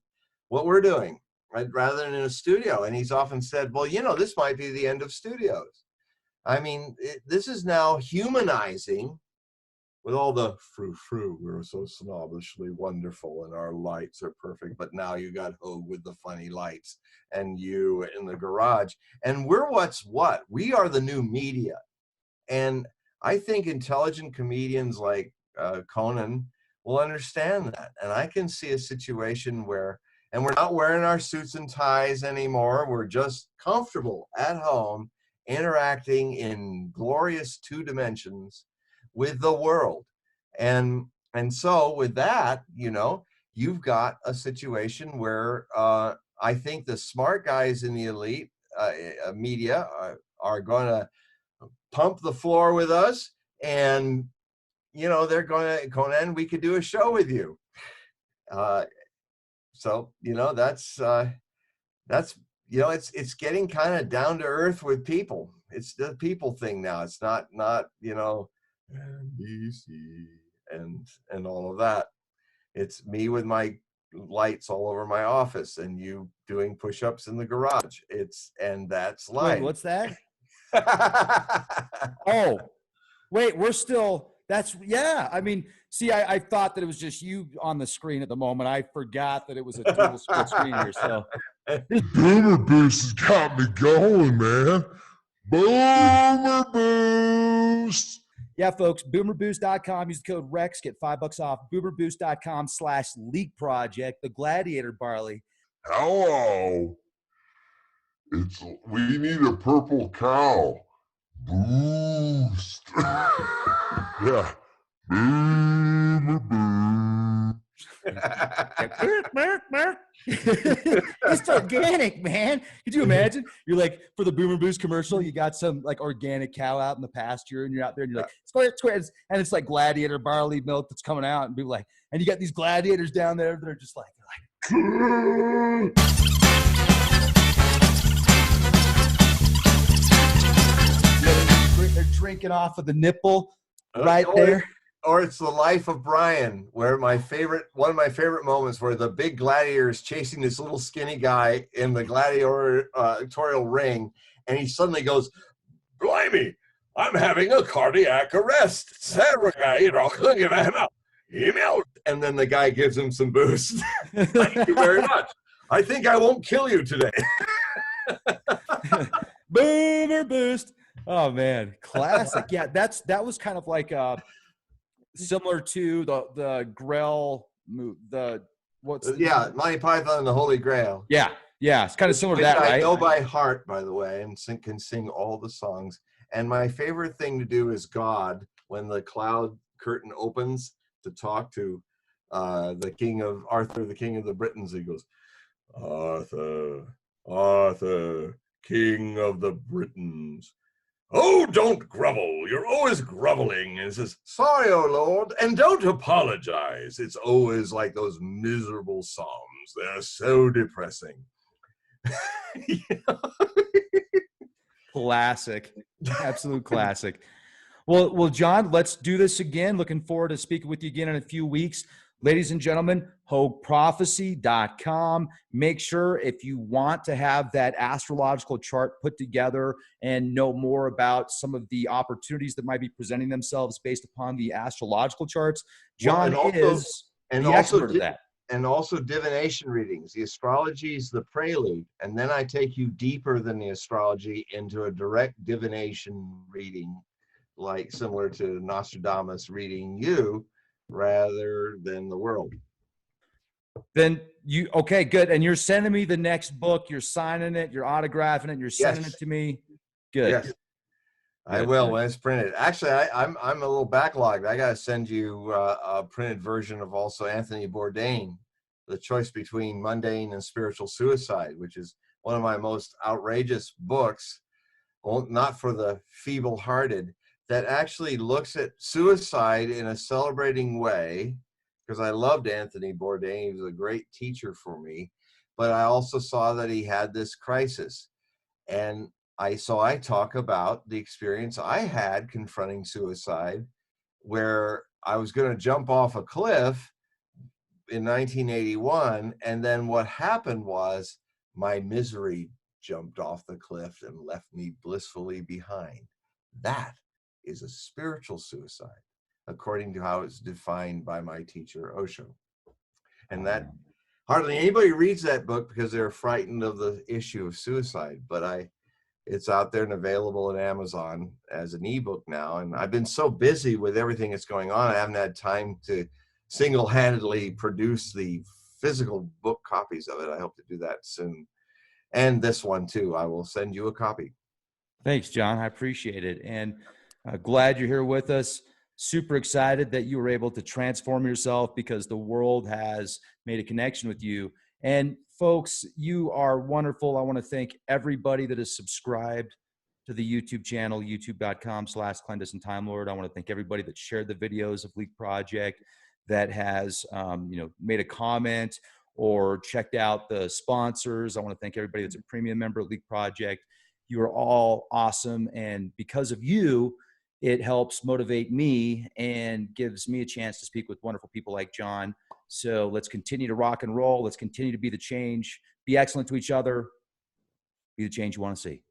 what we're doing, right, rather than in a studio. And he's often said, well, this might be the end of studios. I mean, this is now humanizing with all the frou-frou. We're so snobbishly wonderful and our lights are perfect. But now you got Hogue with the funny lights and you in the garage. And we're what? We are the new media. And I think intelligent comedians like Conan will understand that. And I can see a situation where, and we're not wearing our suits and ties anymore. We're just comfortable at home, interacting in glorious 2 dimensions with the world. And so with that, you've got a situation where I think the smart guys in the elite media are going to pump the floor with us, and they're going to, Conan, we could do a show with you. So that's it's getting kind of down to earth with people. It's the people thing now. It's not NBC and all of that. It's me with my lights all over my office and you doing push-ups in the garage. And that's life. Wait, what's that? Oh, wait, we're still, I mean, see, I thought that it was just you on the screen at the moment. I forgot that it was a dual split screen here. So this Boomer Boost has got me going, man. Boomer Boost. Yeah, folks, boomerboost.com. Use the code REX, get $5 off. Boomerboost.com/leak project, the Gladiator Barley. Hello. We need a purple cow. Boost. Yeah. Boomer Boost. It's organic, man. Could you imagine? You're like, for the Boomer Boost commercial, you got some like organic cow out in the pasture, and you're out there, and you're like, squares, and it's like Gladiator barley milk that's coming out, and people like, and you got these gladiators down there that are just like they're drinking off of the nipple right there. Or it's The Life of Brian, where one of my favorite moments where the big gladiator is chasing this little skinny guy in the gladiatorial ring, and he suddenly goes, "Blimey, I'm having a cardiac arrest. Sarah, give him out. And then the guy gives him some boost. Thank you very much. I think I won't kill you today. Boomer Boost. Oh man, classic. Yeah, that was kind of like similar to the Grail move. Monty Python and the Holy Grail. Yeah, it's kind of similar to that, right? I know by heart, by the way, and can sing all the songs. And my favorite thing to do is God, when the cloud curtain opens to talk to the king of Arthur, the king of the Britons. He goes, Arthur, king of the Britons. Oh, don't grovel. You're always groveling. And he says, sorry, oh Lord, and don't apologize. It's always like those miserable psalms. They're so depressing. Classic. Absolute classic. Well, John, let's do this again. Looking forward to speaking with you again in a few weeks. Ladies and gentlemen, HogueProphecy.com. Make sure, if you want to have that astrological chart put together and know more about some of the opportunities that might be presenting themselves based upon the astrological charts, John is the expert of that. And also divination readings. The astrology is the prelude, and then I take you deeper than the astrology into a direct divination reading, like similar to Nostradamus reading you rather than the world. Then okay, good. And you're sending me the next book. You're signing it. You're autographing it. You're sending it to me. Good. Yes, I will when it's printed. Actually, I'm a little backlogged. I got to send you a printed version of also Anthony Bourdain, The Choice Between Mundane and Spiritual Suicide, which is one of my most outrageous books, not for the feeble-hearted, that actually looks at suicide in a celebrating way, because I loved Anthony Bourdain. He was a great teacher for me, but I also saw that he had this crisis. And I talk about the experience I had confronting suicide, where I was going to jump off a cliff in 1981, and then what happened was my misery jumped off the cliff and left me blissfully behind. That is a spiritual suicide, according to how it's defined by my teacher Osho. And that hardly anybody reads that book because they're frightened of the issue of suicide, but it's out there and available at Amazon as an ebook now. And I've been so busy with everything that's going on, I haven't had time to single-handedly produce the physical book copies of it. I hope to do that soon. And this one too. I will send you a copy. Thanks, John. I appreciate it. And glad you're here with us. Super excited that you were able to transform yourself because the world has made a connection with you. And folks, you are wonderful. I want to thank everybody that is subscribed to the YouTube channel, youtube.com/Clandestine Time Lord. I want to thank everybody that shared the videos of Leak Project, that has made a comment or checked out the sponsors. I want to thank everybody that's a premium member of Leak Project. You are all awesome. And because of you, it helps motivate me and gives me a chance to speak with wonderful people like John. So let's continue to rock and roll. Let's continue to be the change. Be excellent to each other. Be the change you want to see.